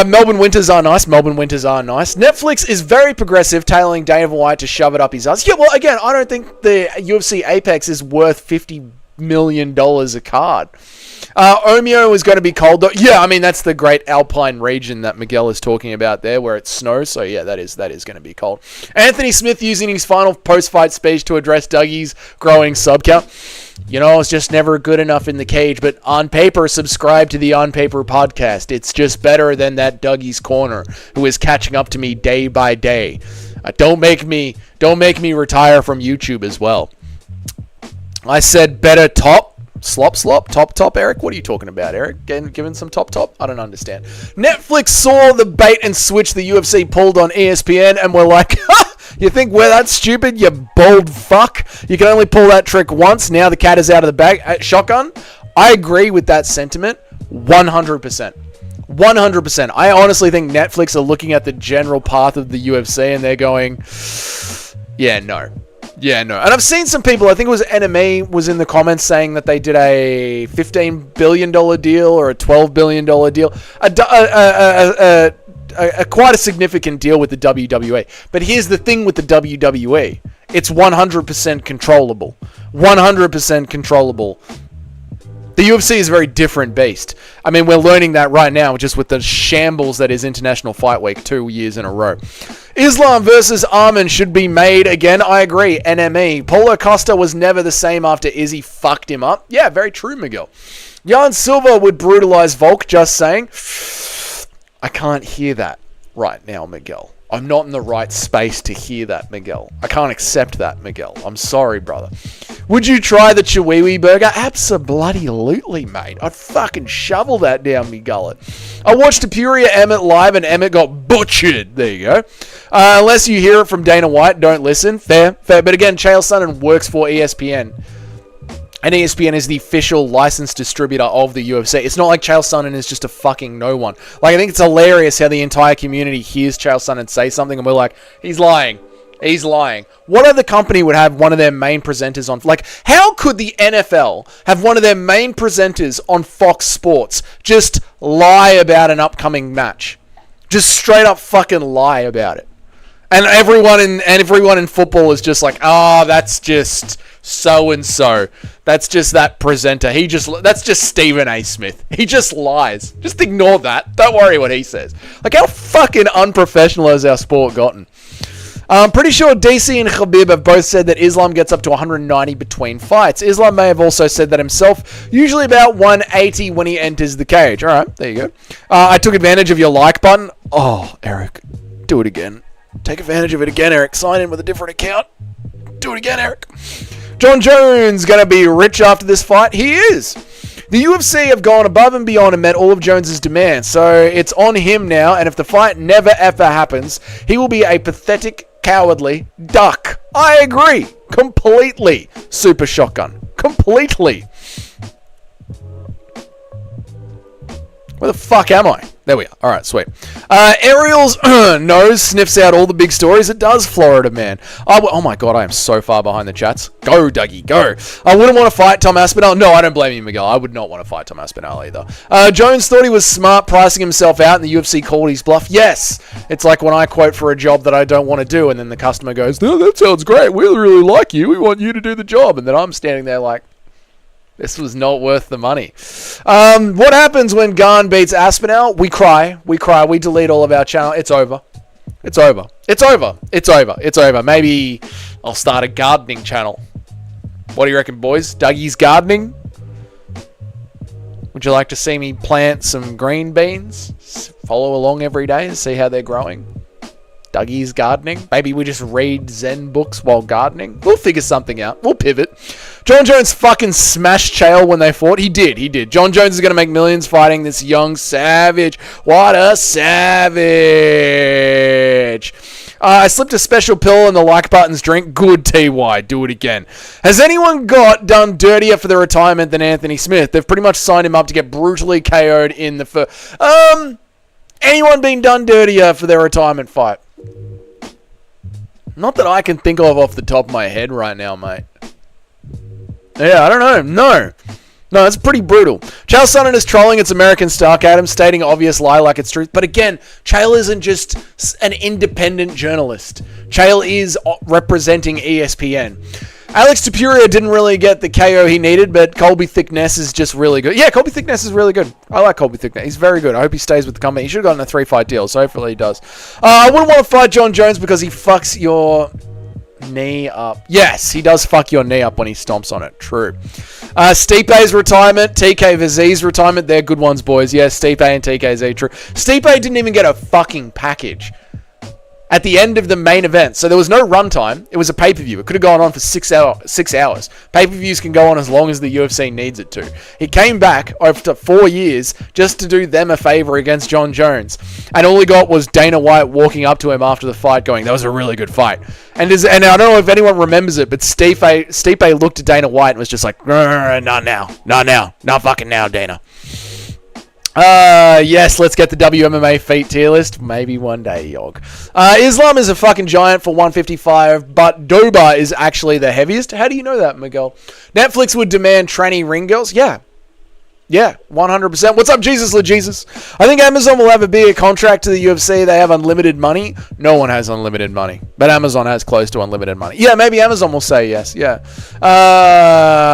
Melbourne winters are nice. Melbourne winters are nice. Netflix is very progressive, tailing Dana White to shove it up his ass. Yeah, well, again, I don't think the UFC Apex is worth $50 million a card. Omeo is going to be cold though. Yeah, I mean, that's the great alpine region that Miguel is talking about there where it snows. So yeah, that is going to be cold. Anthony Smith using his final post-fight speech to address Dougie's growing sub count. You know, it's just never good enough in the cage, but on paper, subscribe to the On Paper podcast. It's just better than that Dougie's Corner who is catching up to me day by day. Don't make me retire from YouTube as well. I said better top. Slop, top, Eric? What are you talking about, Eric? Giving some top? I don't understand. Netflix saw the bait and switch the UFC pulled on ESPN and were like, ha! You think we're that stupid, you bold fuck? You can only pull that trick once. Now the cat is out of the bag. Shotgun? I agree with that sentiment 100%. 100%. I honestly think Netflix are looking at the general path of the UFC and they're going, yeah, no. Yeah, no. And I've seen some people, I think it was NME, was in the comments saying that they did a $15 billion deal or a $12 billion deal. Quite a significant deal with the WWE. But here's the thing with the WWE. It's 100% controllable. 100% controllable. The UFC is a very different beast. I mean, we're learning that right now just with the shambles that is International Fight Week 2 years in a row. Islam versus Arman should be made again. I agree. NME. Paulo Costa was never the same after Izzy fucked him up. Yeah, very true, Miguel. Jan Silva would brutalize Volk, just saying. I can't hear that right now, Miguel. I'm not in the right space to hear that, Miguel. I can't accept that, Miguel. I'm sorry, brother. Would you try the Chihuahua burger? Absolutely, mate. I'd fucking shovel that down me gullet. I watched Topuria Emmett live and Emmett got butchered. There you go. Unless you hear it from Dana White, don't listen. Fair. But again, Chael Sonnen works for ESPN. And ESPN is the official licensed distributor of the UFC. It's not like Chael Sonnen is just a fucking no one. Like, I think it's hilarious how the entire community hears Chael Sonnen say something and we're like, he's lying. He's lying. What other company would have one of their main presenters on? Like, how could the NFL have one of their main presenters on Fox Sports just lie about an upcoming match? Just straight up fucking lie about it. And everyone in football is just like, that's just so-and-so. That's just that presenter. That's just Stephen A. Smith. He just lies. Just ignore that. Don't worry what he says. Like, how fucking unprofessional has our sport gotten? I'm pretty sure DC and Khabib have both said that Islam gets up to 190 between fights. Islam may have also said that himself, usually about 180 when he enters the cage. All right, there you go. I took advantage of your like button. Oh, Eric, do it again. Take advantage of it again, Eric. Sign in with a different account. Do it again, Eric. John Jones going to be rich after this fight. He is. The UFC have gone above and beyond and met all of Jones's demands, so it's on him now, and if the fight never ever happens, he will be a pathetic, cowardly duck. I agree. Completely. Super Shotgun. Completely. Where the fuck am I? There we are. All right, sweet. Ariel's nose sniffs out all the big stories. It does, Florida man. Oh my god, I am so far behind the chats. Go, Dougie, go. I wouldn't want to fight Tom Aspinall. No, I don't blame you, Miguel. I would not want to fight Tom Aspinall either. Jones thought he was smart pricing himself out and the UFC called his bluff. Yes. It's like when I quote for a job that I don't want to do and then the customer goes, no, that sounds great. We really like you. We want you to do the job. And then I'm standing there like, This was not worth the money. What happens when GANE beats Aspinall? We cry. We delete all of our channel. It's over. Maybe I'll start a gardening channel. What do you reckon, boys? Dougie's Gardening? Would you like to see me plant some green beans? Follow along every day to see how they're growing. Dougie's Gardening. Maybe we just read Zen books while gardening. We'll figure something out. We'll pivot. John Jones fucking smashed Chael when they fought. He did. John Jones is going to make millions fighting this young savage. What a savage. I slipped a special pill in the like button's drink. Good, TY. Do it again. Has anyone done dirtier for the retirement than Anthony Smith? They've pretty much signed him up to get brutally KO'd in the first... Anyone been done dirtier for their retirement fight? Not that I can think of off the top of my head right now, mate. Yeah, I don't know. No, it's pretty brutal. Chael Sonnen is trolling its American Stark Adam, stating obvious lie like it's truth. But again, Chael isn't just an independent journalist. Chael is representing ESPN. Alex Topuria didn't really get the KO he needed, but Colby Thickness is just really good. Yeah, Colby Thickness is really good. I like Colby Thickness. He's very good. I hope he stays with the company. He should have gotten a 3-fight deal, so hopefully he does. I wouldn't want to fight John Jones because he fucks your knee up. Yes, he does fuck your knee up when he stomps on it. True. Stipe's retirement, TKZ's retirement. They're good ones, boys. Yeah, Stipe and TKZ. True. Stipe didn't even get a fucking package at the end of the main event. So there was no runtime. It was a pay-per-view. It could have gone on for 6 hours. Pay-per-views can go on as long as the UFC needs it to. He came back after 4 years just to do them a favor against John Jones. And all he got was Dana White walking up to him after the fight going, that was a really good fight. And I don't know if anyone remembers it, but Stipe looked at Dana White and was just like, not now. Not fucking now, Dana. Yes, let's get the WMMA feat tier list. Maybe one day, Yog. Islam is a fucking giant for 155, but Doba is actually the heaviest. How do you know that, Miguel? Netflix would demand tranny ring girls? Yeah, 100%. What's up, Jesus LaJesus? I think Amazon will have a bigger contract to the UFC. They have unlimited money. No one has unlimited money, but Amazon has close to unlimited money. Yeah, maybe Amazon will say yes. Yeah.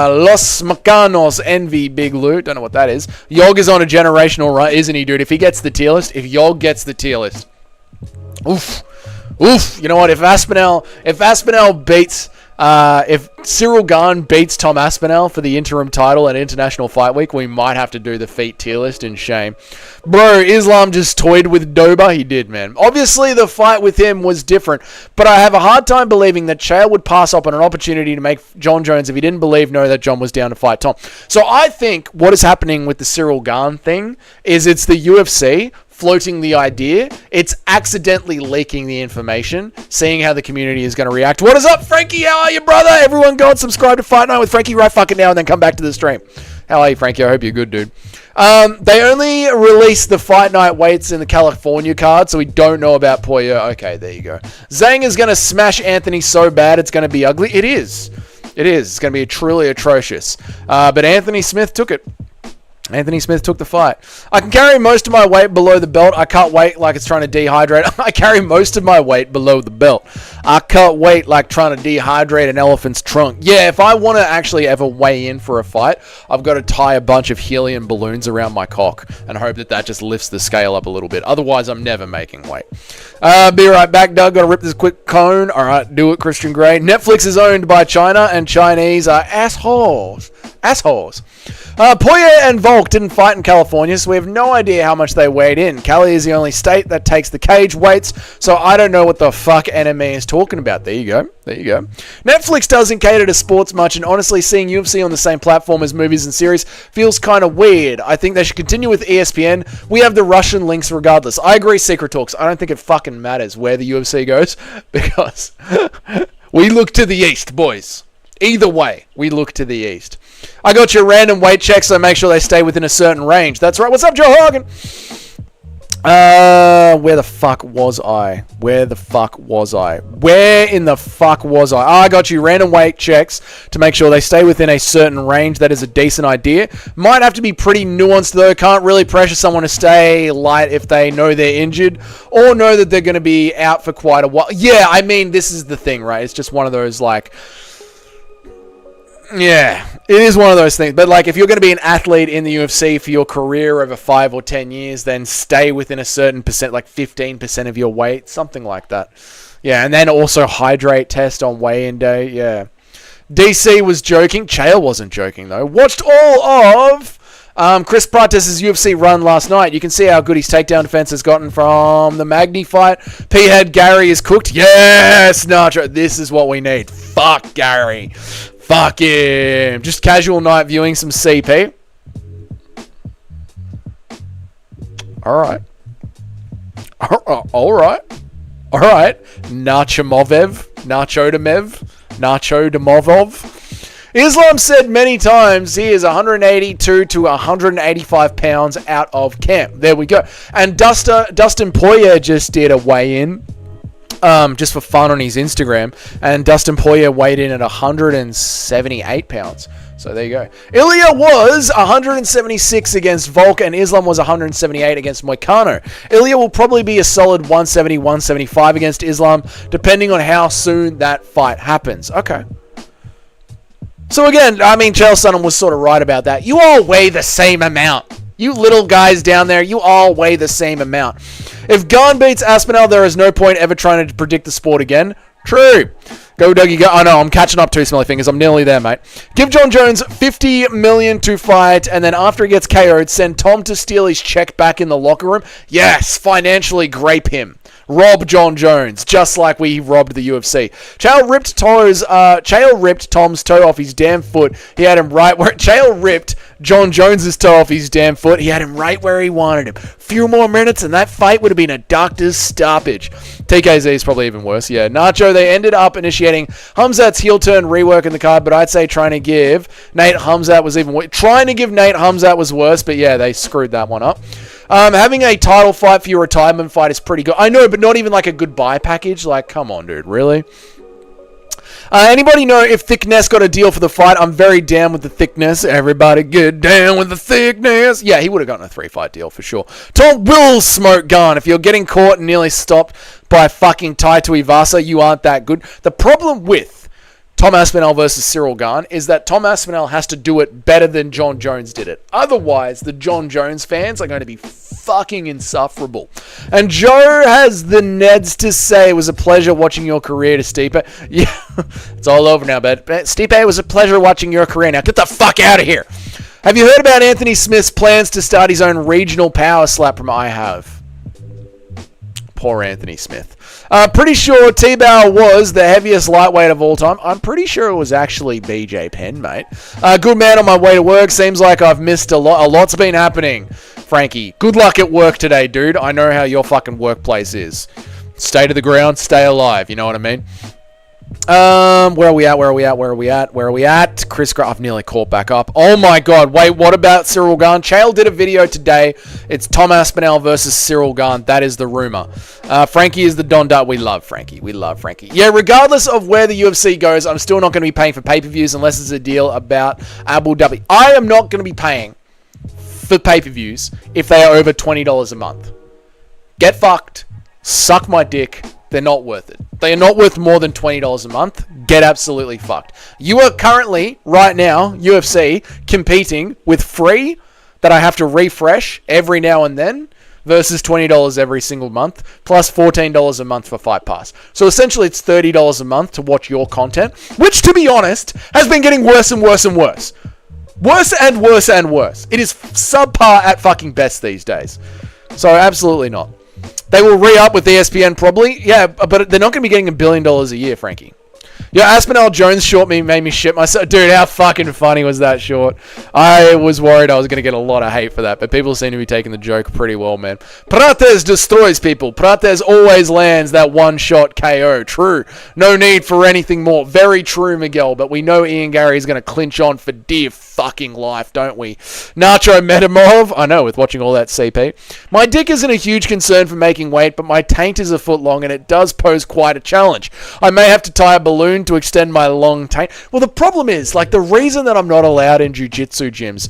Los Macanos Envy Big Loot. Don't know what that is. Yog is on a generational run, isn't he, dude? If he gets the tier list, if Yog gets the tier list, oof. You know what? If Aspinall beats. If Cyril Gane beats Tom Aspinall for the interim title at International Fight Week, we might have to do the feat tier list in shame. Bro, Islam just toyed with Doba. He did, man. Obviously, the fight with him was different, but I have a hard time believing that Chael would pass up on an opportunity to make John Jones if he didn't know that John was down to fight Tom. So I think what is happening with the Cyril Gane thing is it's the UFC floating the idea. It's accidentally leaking the information, seeing how the community is going to react. What is up, Frankie? How are you, brother? Everyone go and subscribe to Fight Night with Frankie right fucking now and then come back to the stream. How are you, Frankie? I hope you're good, dude. They only released the Fight Night weights in the California card, so we don't know about Poirier. Okay, there you go. Zhang is going to smash Anthony so bad it's going to be ugly. It is. It's going to be truly atrocious. But Anthony Smith took it. Anthony Smith took the fight. I can carry most of my weight below the belt. I cut weight like it's trying to dehydrate. I carry most of my weight below the belt. I cut weight like trying to dehydrate an elephant's trunk. Yeah, if I want to actually ever weigh in for a fight, I've got to tie a bunch of helium balloons around my cock and hope that just lifts the scale up a little bit. Otherwise, I'm never making weight. Be right back, Doug. Got to rip this quick cone. All right, do it, Christian Grey. Netflix is owned by China, and Chinese are assholes. Poirier and Volk didn't fight in California, so we have no idea how much they weighed in. Cali is the only state that takes the cage weights, so I don't know what the fuck NME is talking about. There you go. Netflix doesn't cater to sports much, and honestly, seeing UFC on the same platform as movies and series feels kind of weird. I think they should continue with ESPN. We have the Russian links regardless. I agree, Secret Talks. I don't think it fucking matters where the UFC goes, because we look to the east, boys. Either way, we look to the east. I got your random weight checks, so make sure they stay within a certain range. That's right. What's up, Joe Hogan? Where the fuck was I? Where in the fuck was I? I got you random weight checks to make sure they stay within a certain range. That is a decent idea. Might have to be pretty nuanced, though. Can't really pressure someone to stay light if they know they're injured or know that they're going to be out for quite a while. Yeah, I mean, this is the thing, right? It's just one of those, like... Yeah, it is one of those things. But like, if you're going to be an athlete in the UFC for your career over 5 or 10 years, then stay within a certain percent, like 15% of your weight, something like that. Yeah, and then also hydrate test on weigh-in day. Yeah. DC was joking. Chael wasn't joking, though. Watched all of Chris Prates' UFC run last night. You can see how good his takedown defense has gotten from the Magny fight. P-Head Gary is cooked. Yes, Nacho. This is what we need. Fuck Gary. Fuck him. Just casual night viewing some CP. Alright. Alright. Nacho Demovov. Islam said many times he is 182 to 185 pounds out of camp. There we go. And Dustin Poirier just did a weigh-in. Just for fun on his Instagram, and Dustin Poirier weighed in at 178 pounds. So there you go. Ilia was 176 against Volk, and Islam was 178 against Moicano. Ilia will probably be a solid 170, 175 against Islam, depending on how soon that fight happens. Okay. So again, I mean, Chael Sonnen was sort of right about that. You all weigh the same amount. You little guys down there, you all weigh the same amount. If GANE beats Aspinall, there is no point ever trying to predict the sport again. True. Go, Dougie, go. Oh, no, I'm catching up too, Smelly Fingers. I'm nearly there, mate. Give John Jones $50 million to fight, and then after he gets KO'd, send Tom to steal his check back in the locker room. Yes, financially grape him. Rob John Jones, just like we robbed the UFC. Chael ripped Tom's toe off his damn foot. He had him right where... Chael ripped John Jones's toe off his damn foot. He had him right where he wanted him. Few more minutes and that fight would have been a doctor's stoppage. TKZ is probably even worse. Yeah, Nacho, they ended up initiating Hamzat's heel turn rework in the card, but I'd say trying to give Nate Hamzat was even worse. Trying to give Nate Hamzat was worse, but yeah, they screwed that one up. Having a title fight for your retirement fight is pretty good. I know, but not even like a goodbye package. Like, come on, dude. Really? Anybody know if Thickness got a deal for the fight? I'm very down with the Thickness. Everybody get down with the Thickness. Yeah, he would have gotten a 3-fight deal for sure. Tom will smoke GANE. If you're getting caught and nearly stopped by fucking Tai Tuivasa, you aren't that good. The problem with Tom Aspinall versus Cyril GANE is that Tom Aspinall has to do it better than John Jones did it. Otherwise, the John Jones fans are going to be fucking insufferable. And Joe has the Neds to say, it was a pleasure watching your career to Stipe. Yeah, it's all over now, but Stipe, it was a pleasure watching your career. Now, get the fuck out of here. Have you heard about Anthony Smith's plans to start his own regional power slap from I Have? Poor Anthony Smith. Pretty sure T-Bow was the heaviest lightweight of all time. I'm pretty sure it was actually BJ Penn, mate. Good man on my way to work. Seems like I've missed a lot. A lot's been happening, Frankie. Good luck at work today, dude. I know how your fucking workplace is. Stay to the ground, stay alive. You know what I mean? Where are we at? Chris, I've nearly caught back up. Oh my god, wait, what about Cyril GANE? Chael did a video today. It's Tom Aspinall versus Cyril GANE. That is the rumor. Frankie is the Don Dart. We love Frankie. Yeah, regardless of where the UFC goes, I'm still not going to be paying for pay-per-views unless it's a deal about Abu Dhabi. I am not going to be paying for pay-per-views if they are over $20 a month. Get fucked. Suck my dick. They're not worth it. They are not worth more than $20 a month. Get absolutely fucked. You are currently, right now, UFC, competing with free that I have to refresh every now and then versus $20 every single month, plus $14 a month for Fight Pass. So essentially it's $30 a month to watch your content, which, to be honest, has been getting worse and worse and worse. Worse and worse and worse. It is subpar at fucking best these days. So absolutely not. They will re-up with ESPN probably. Yeah, but they're not going to be getting $1 billion a year, Frankie. Yeah, Aspinall Jones short made me shit myself. Dude, how fucking funny was that short? I was worried I was going to get a lot of hate for that, but people seem to be taking the joke pretty well, man. Prates destroys people. Prates always lands that one-shot KO. True. No need for anything more. Very true, Miguel, but we know Ian Gary is going to clinch on for dear fucking life, don't we? Nacho Metamorph. I know, with watching all that CP. My dick isn't a huge concern for making weight, but my taint is a foot long, and it does pose quite a challenge. I may have to tie a balloon to extend my long taint. Well, the problem is, like, the reason that I'm not allowed in jiu-jitsu gyms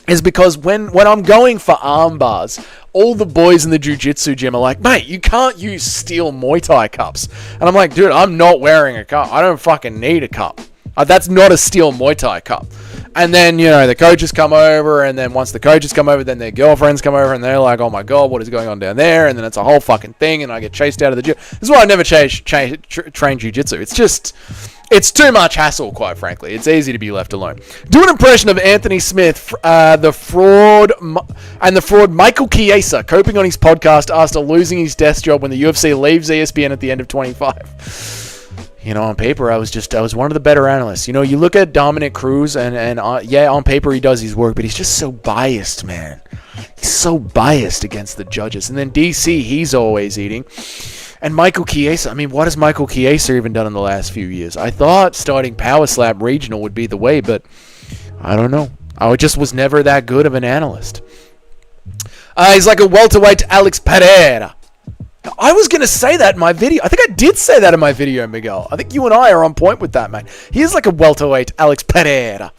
is because when I'm going for arm bars, all the boys in the jiu-jitsu gym are like, mate, you can't use steel Muay Thai cups. And I'm like, dude, I'm not wearing a cup. I don't fucking need a cup. That's not a steel Muay Thai cup. And then, you know, the coaches come over, and then once the coaches come over, then their girlfriends come over, and they're like, oh my god, what is going on down there? And then it's a whole fucking thing, and I get chased out of the gym. This is why I never train jiu-jitsu. It's just, it's too much hassle, quite frankly. It's easy to be left alone. Do an impression of Anthony Smith, the fraud Michael Chiesa, coping on his podcast after losing his desk job when the UFC leaves ESPN at the end of 25. You know, on paper, I was one of the better analysts. You know, you look at Dominic Cruz, and yeah, on paper he does his work, but he's just so biased, man. He's so biased against the judges. And then DC, he's always eating. And Michael Chiesa, I mean, what has Michael Chiesa even done in the last few years? I thought starting Power Slap Regional would be the way, but I don't know. I just was never that good of an analyst. He's like a welterweight Alex Pereira. I was going to say that in my video. I think I did say that in my video, Miguel. I think you and I are on point with that, mate. He is like a welterweight Alex Pereira.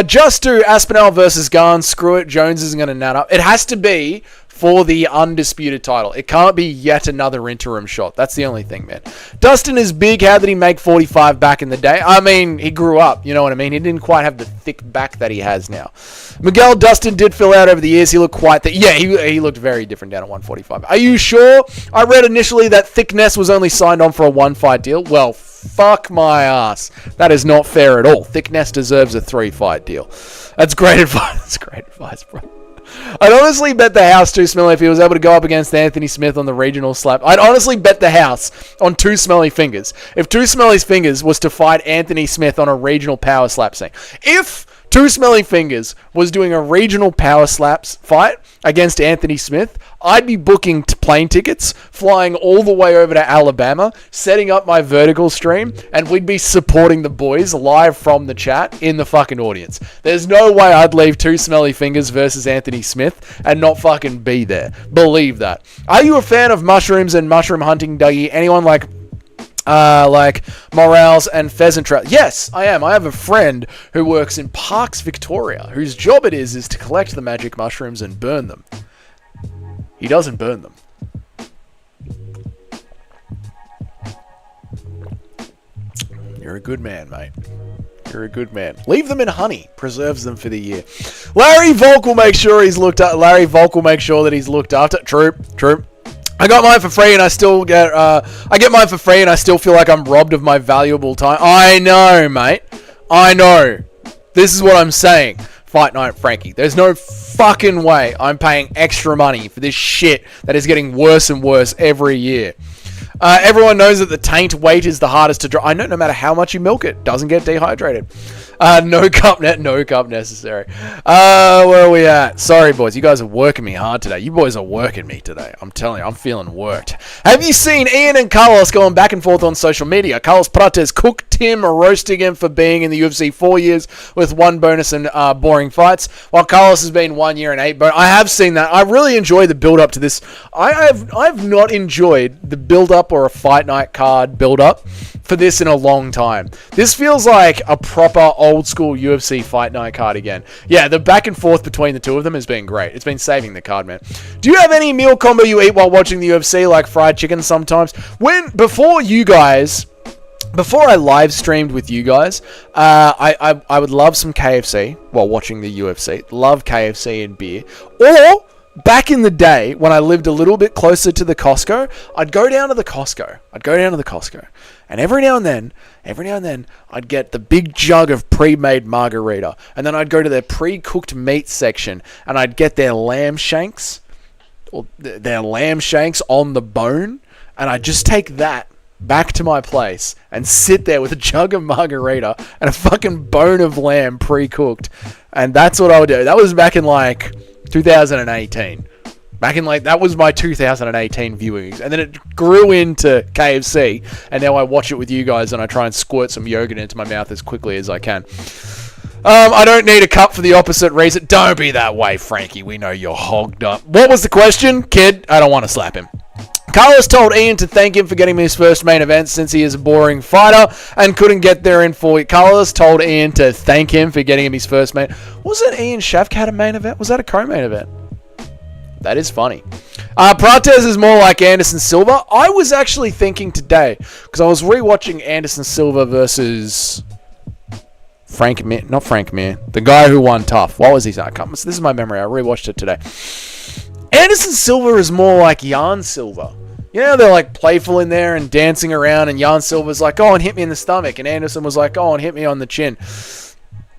Just do Aspinall versus GANE. Screw it. Jones isn't going to nut up. It has to be for the undisputed title. It can't be yet another interim shot. That's the only thing, man. Dustin is big. How did he make 45 back in the day? I mean, he grew up. You know what I mean? He didn't quite have the thick back that he has now. Miguel, Dustin did fill out over the years. He looked quite thick. Yeah, he looked very different down at 145. Are you sure? I read initially that Thickness was only signed on for a one-fight deal. Well, fuck my ass. That is not fair at all. Thickness deserves a 3-fight deal. That's great advice. That's great advice, bro. I'd honestly bet the house Too Smelly if he was able to go up against Anthony Smith on the regional slap. I'd honestly bet the house on Too Smelly Fingers. If Too Smelly's Fingers was to fight Anthony Smith on a regional power slap scene. If Too Smelly Fingers was doing a regional power slaps fight against Anthony Smith, I'd be booking plane tickets, flying all the way over to Alabama, setting up my vertical stream, and we'd be supporting the boys live from the chat in the fucking audience. There's no way I'd leave Too Smelly Fingers versus Anthony Smith and not fucking be there. Believe that. Are you a fan of mushrooms and mushroom hunting, Dougie? Anyone like morels and pheasant trap? Yes, I am. I have a friend who works in Parks, Victoria, whose job it is to collect the magic mushrooms and burn them. He doesn't burn them. You're a good man, mate. You're a good man. Leave them in honey. Preserves them for the year. Larry Volk will make sure he's looked up. Larry Volk will make sure that he's looked after. True. I got mine for free, and I still get. I get mine for free, and I still feel like I'm robbed of my valuable time. I know, mate. I know. This is what I'm saying. Fight Night Frankie. There's no fucking way I'm paying extra money for this shit that is getting worse and worse every year. Everyone knows that the taint weight is the hardest to draw. I know no matter how much you milk it, doesn't get dehydrated. No cup necessary. Where are we at? Sorry, boys. You guys are working me hard today. You boys are working me today. I'm telling you, I'm feeling worked. Have you seen Ian and Carlos going back and forth on social media? Carlos Prates cooked him, roasting him for being in the UFC 4 years with one bonus and boring fights, while Carlos has been 1 year and 8. But I have seen that. I really enjoy the build-up to this. I've not enjoyed the build-up or a fight night card build-up for this in a long time. This feels like a proper old school UFC fight night card again. Yeah, the back and forth between the two of them has been great. It's been saving the card, man. Do you have any meal combo you eat while watching the UFC, like fried chicken sometimes? Before I live streamed with you guys, I would love some KFC while watching the UFC. Love KFC and beer. Or back in the day, when I lived a little bit closer to the Costco, I'd go down to the Costco. And every now and then, I'd get the big jug of pre-made margarita. And then I'd go to their pre-cooked meat section, and I'd get their lamb shanks, or their lamb shanks on the bone. And I'd just take that back to my place and sit there with a jug of margarita and a fucking bone of lamb pre-cooked. And that's what I would do. That was back in, 2018. That was my 2018 viewings. And then it grew into KFC. And now I watch it with you guys and I try and squirt some yogurt into my mouth as quickly as I can. I don't need a cup for the opposite reason. Don't be that way, Frankie. We know you're hogged up. What was the question? Kid, I don't want to slap him. Carlos told Ian to thank him for getting him his first main event since he is a boring fighter and couldn't get there in 4 years. Carlos told Ian to thank him for getting him his first main. Wasn't Ian Shavkat a main event? Was that a co-main event? That is funny. Prates is more like Anderson Silva. I was actually thinking today, because I was rewatching Anderson Silva versus Frank Mir, not Frank Mir, the guy who won Tough. What was he saying? This is my memory. I rewatched it today. Anderson Silva is more like Jan Silva. You know, they're like playful in there and dancing around, and Jan Silva's like, go and hit me in the stomach, and Anderson was like, go and hit me on the chin.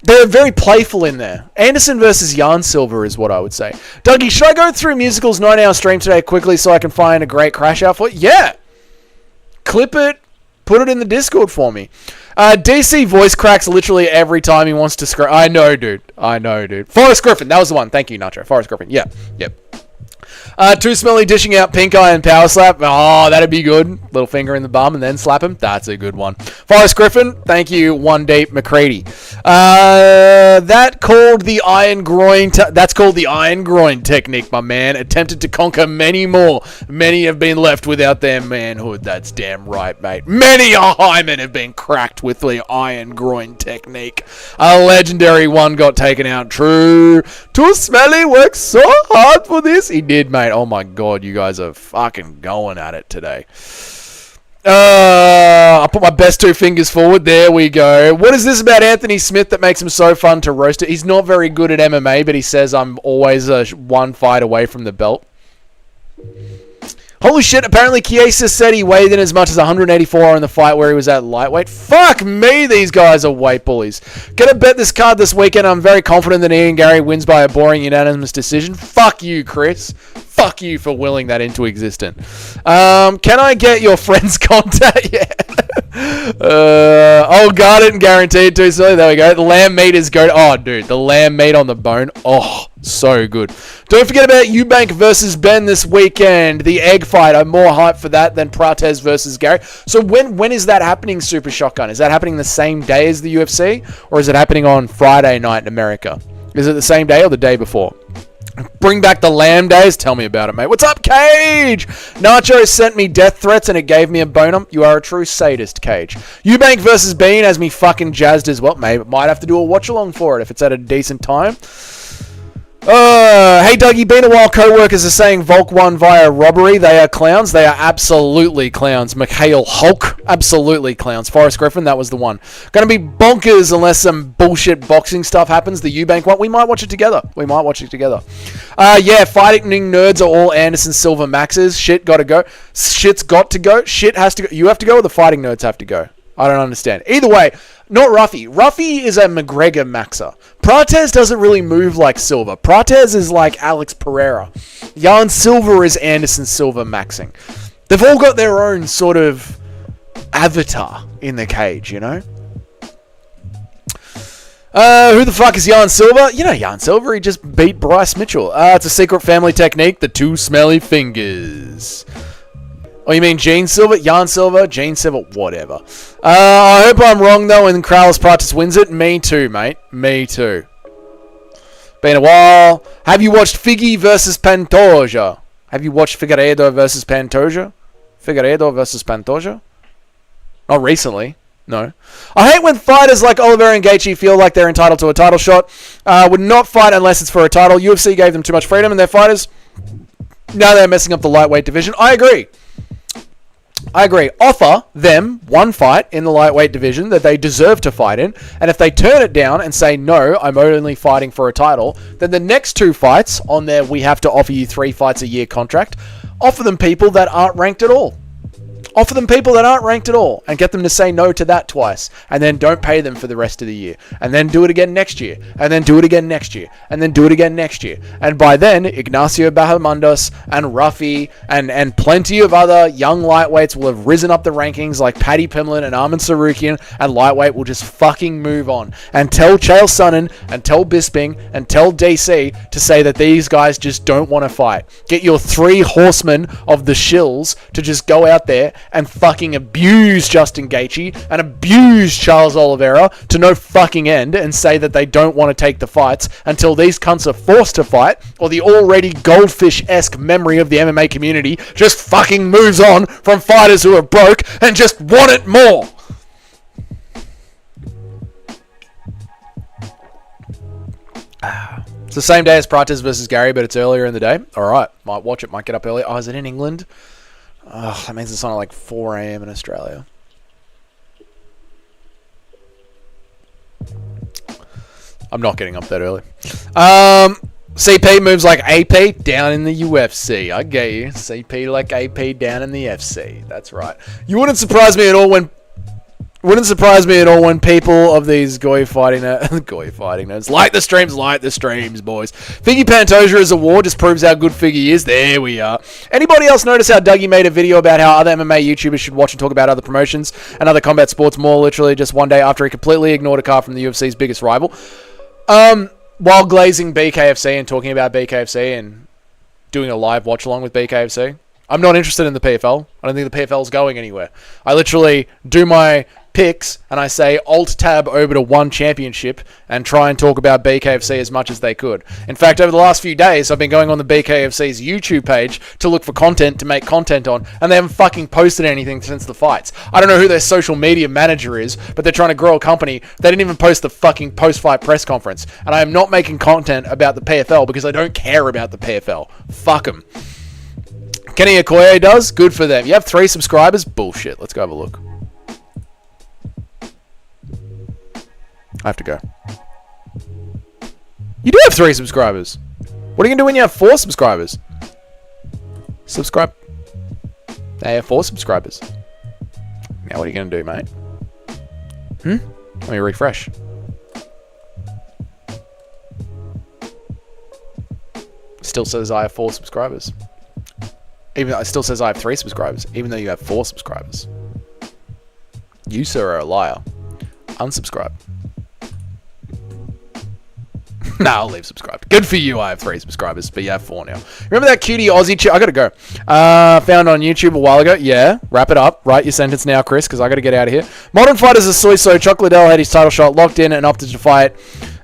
They're very playful in there. Anderson versus Jan Silva is what I would say. Dougie, should I go through Musical's 9-hour stream today quickly so I can find a great crash out for it? Yeah! Clip it, put it in the Discord for me. DC voice cracks literally every time he wants to scream. I know, dude. Forrest Griffin, that was the one. Thank you, Nacho. Forrest Griffin. Yeah. Yep. Too Smelly dishing out pink eye and power slap. Oh, that'd be good. Little finger in the bum and then slap him. That's a good one. Forrest Griffin, thank you. One Deep McCready. That's called the iron groin technique, my man. Attempted to conquer many more. Many have been left without their manhood. That's damn right, mate. Many a hymen have been cracked with the iron groin technique. A legendary one got taken out. True. Too Smelly worked so hard for this. He did, mate. Oh my god, you guys are fucking going at it today. I put my best two fingers forward. There we go. What is this about Anthony Smith that makes him so fun to roast it? He's not very good at MMA, but he says I'm always one fight away from the belt. Holy shit, apparently Chiesa said he weighed in as much as 184 in the fight where he was at lightweight. Fuck me, these guys are weight bullies. Gonna bet this card this weekend. I'm very confident that Ian Gary wins by a boring unanimous decision. Fuck you, Chris. Fuck you for willing that into existence. Can I get your friend's contact? Yeah. I'll guard it and guarantee it too. So there we go. The lamb meat is good. Oh, dude, the lamb meat on the bone. Oh, so good. Don't forget about Eubank versus Ben this weekend. The egg fight. I'm more hyped for that than Prates versus Gary. So when is that happening, Super Shotgun? Is that happening the same day as the UFC? Or is it happening on Friday night in America? Is it the same day or the day before? Bring back the lamb days. Tell me about it, mate. What's up, Cage? Nacho sent me death threats and it gave me a boner. You are a true sadist, Cage. Eubank versus Bean has me fucking jazzed as well. Might have to do a watch along for it if it's at a decent time. Hey, Dougie, been a while. Co-workers are saying Volk won via robbery. They are clowns. They are absolutely clowns. Mikhail Hulk, absolutely clowns. Forrest Griffin, that was the one. Gonna be bonkers unless some bullshit boxing stuff happens. The Eubank one, we might watch it together. Yeah, fighting nerds are all Anderson Silva maxes. Shit gotta go. Shit's got to go. Shit has to go. You have to go or the fighting nerds have to go? I don't understand. Either way, not Ruffy. Ruffy is a McGregor maxer. Prates doesn't really move like Silva. Prates is like Alex Pereira. Jan Silva is Anderson Silva maxing. They've all got their own sort of avatar in the cage, you know? Who the fuck is Jan Silva? You know Jan Silva, he just beat Bryce Mitchell. It's a secret family technique, the two smelly fingers. Oh, you mean Gene Silva? Jan Silva? Gene Silva? Whatever. I hope I'm wrong, though, and Krallis Pratis wins it. Me too, mate. Me too. Been a while. Have you watched Figgy versus Pantoja? Have you watched Figueiredo versus Pantoja? Figueiredo versus Pantoja? Not recently. No. I hate when fighters like Oliveira and Gaethje feel like they're entitled to a title shot. Would not fight unless it's for a title. UFC gave them too much freedom, and their fighters, now they're messing up the lightweight division. I agree. Offer them one fight in the lightweight division that they deserve to fight in, and if they turn it down and say, no, I'm only fighting for a title, then the next two fights on their we have to offer you 3 fights a year contract, offer them people that aren't ranked at all. Offer them people that aren't ranked at all and get them to say no to that twice, and then don't pay them for the rest of the year, and then do it again next year, and then do it again next year, and then do it again next year. And by then, Ignacio Bahamondes and Ruffy and plenty of other young lightweights will have risen up the rankings like Paddy Pimblett and Armin Sarukian, and lightweight will just fucking move on. And tell Chael Sonnen and tell Bisping and tell DC to say that these guys just don't want to fight. Get your 3 horsemen of the shills to just go out there and fucking abuse Justin Gaethje and abuse Charles Oliveira to no fucking end and say that they don't want to take the fights until these cunts are forced to fight, or the already goldfish-esque memory of the MMA community just fucking moves on from fighters who are broke and just want it more. It's the same day as Prates versus Gary, but it's earlier in the day. Alright, might watch it, might get up early. Oh, is it in England? Oh, that means it's on at like 4 a.m. in Australia. I'm not getting up that early. CP moves like AP down in the UFC. I get you. CP like AP down in the FC. That's right. You wouldn't surprise me at all when people of these goy fighting nerds like the streams, boys. Figgy Pantoja as a war just proves how good Figgy is. There we are. Anybody else notice how Dougie made a video about how other MMA YouTubers should watch and talk about other promotions and other combat sports more literally just one day after he completely ignored a card from the UFC's biggest rival? While glazing BKFC and talking about BKFC and doing a live watch along with BKFC. I'm not interested in the PFL. I don't think the PFL is going anywhere. I literally do my picks and I say Alt-Tab over to one championship and try and talk about BKFC as much as they could. In fact, over the last few days, I've been going on the BKFC's YouTube page to look for content to make content on, and they haven't fucking posted anything since the fights. I don't know who their social media manager is, but they're trying to grow a company. They didn't even post the fucking post-fight press conference. And I am not making content about the PFL because I don't care about the PFL. Fuck them. Kenny Okoye does? Good for them. You have 3 subscribers? Bullshit. Let's go have a look. I have to go. You do have 3 subscribers. What are you going to do when you have 4 subscribers? Subscribe. They have 4 subscribers. Now what are you going to do, mate? Let me refresh. Still says I have 4 subscribers. Even though it still says I have 3 subscribers, even though you have 4 subscribers. You, sir, are a liar. Unsubscribe. Nah, I'll leave subscribed. Good for you, I have 3 subscribers, but you have 4 now. Remember that cutie Aussie chick? I gotta go. Found on YouTube a while ago. Yeah, wrap it up. Write your sentence now, Chris, because I gotta get out of here. Modern fighters are soy-so. Chuck Liddell had his title shot locked in and opted to fight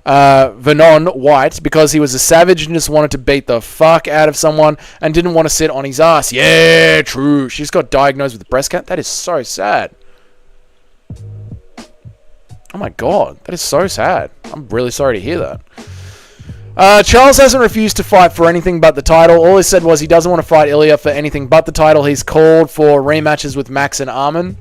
Vernon White because he was a savage and just wanted to beat the fuck out of someone and didn't want to sit on his ass. Yeah, true. She's got diagnosed with breast cancer. That is so sad. Oh my god, that is so sad. I'm really sorry to hear that. Charles hasn't refused to fight for anything but the title. All he said was he doesn't want to fight Ilia for anything but the title. He's called for rematches with Max and Armin.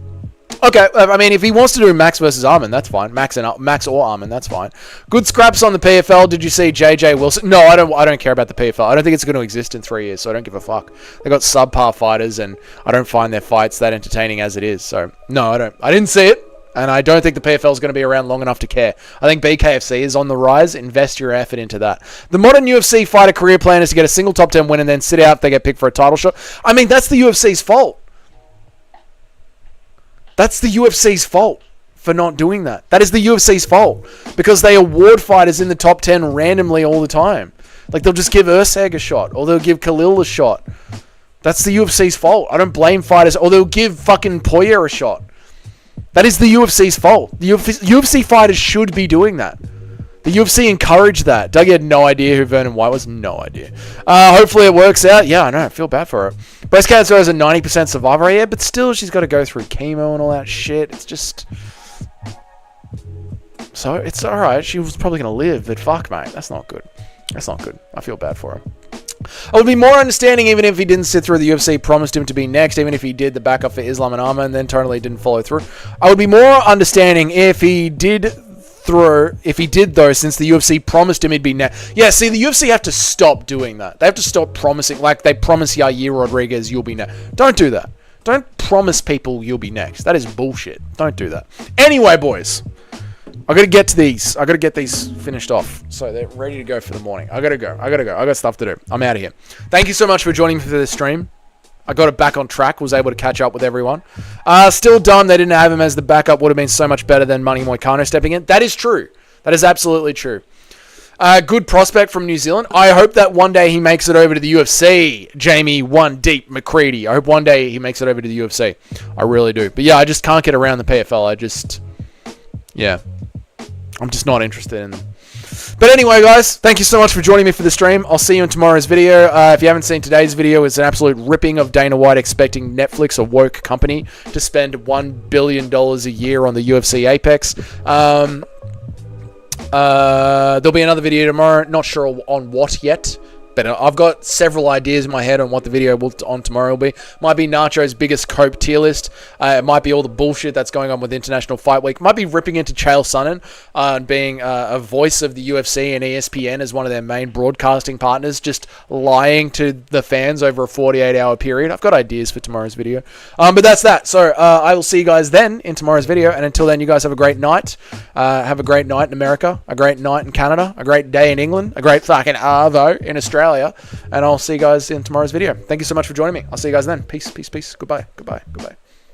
Okay, I mean, if he wants to do Max versus Armin, that's fine. Max or Armin, that's fine. Good scraps on the PFL. Did you see JJ Wilson? No, I don't care about the PFL. I don't think it's going to exist in 3 years, so I don't give a fuck. They got subpar fighters, and I don't find their fights that entertaining as it is. So no, I don't. I didn't see it. And I don't think the PFL is going to be around long enough to care. I think BKFC is on the rise. Invest your effort into that. The modern UFC fighter career plan is to get a single top 10 win and then sit out if they get picked for a title shot. I mean, that's the UFC's fault. That's the UFC's fault for not doing that. That is the UFC's fault. Because they award fighters in the top 10 randomly all the time. Like, they'll just give Ursag a shot. Or they'll give Khalil a shot. That's the UFC's fault. I don't blame fighters. Or they'll give fucking Poirier a shot. That is the UFC's fault. The UFC fighters should be doing that. The UFC encouraged that. Dougie had no idea who Vernon White was. No idea. Hopefully it works out. Yeah, I know. I feel bad for her. Breast cancer has a 90% survival rate. Yeah, but still, she's got to go through chemo and all that shit. It's just... So, it's alright. She was probably going to live, but fuck, mate. That's not good. That's not good. I feel bad for her. I would be more understanding even if he didn't sit through. The UFC promised him to be next, even if he did the backup for Islam and Arma and then totally didn't follow through. I would be more understanding if he did though, since the UFC promised him he'd be next. Yeah, see, the UFC have to stop doing that. They have to stop promising, like they promise Yair Rodriguez you'll be next. Don't do that. Don't promise people you'll be next. That is bullshit. Don't do that. Anyway, boys. I gotta get to these. I gotta get these finished off so they're ready to go for the morning. I gotta go. I got stuff to do. I'm out of here. Thank you so much for joining me for this stream. I got it back on track. Was able to catch up with everyone. Still dumb they didn't have him as the backup. Would have been so much better than Money Moicano stepping in. That is true. That is absolutely true. Good prospect from New Zealand. I hope that one day he makes it over to the UFC. Jamie One Deep McCready. I hope one day he makes it over to the UFC. I really do. But yeah, I just can't get around the PFL. Yeah. I'm just not interested in them. But anyway, guys, thank you so much for joining me for the stream. I'll see you in tomorrow's video. If you haven't seen today's video, it's an absolute ripping of Dana White expecting Netflix, a woke company, to spend $1 billion a year on the UFC Apex. There'll be another video tomorrow. Not sure on what yet. But I've got several ideas in my head on what the video on tomorrow will be. Might be Nacho's biggest cope tier list. It might be all the bullshit that's going on with International Fight Week. Might be ripping into Chael Sonnen and being a voice of the UFC and ESPN as one of their main broadcasting partners, just lying to the fans over a 48-hour period. I've got ideas for tomorrow's video. But that's that. So I will see you guys then in tomorrow's video. And until then, you guys have a great night. Have a great night in America, a great night in Canada, a great day in England, a great fucking arvo in Australia. And I'll see you guys in tomorrow's video. Thank you so much for joining me. I'll see you guys then. Peace, peace, peace. Goodbye, goodbye, goodbye.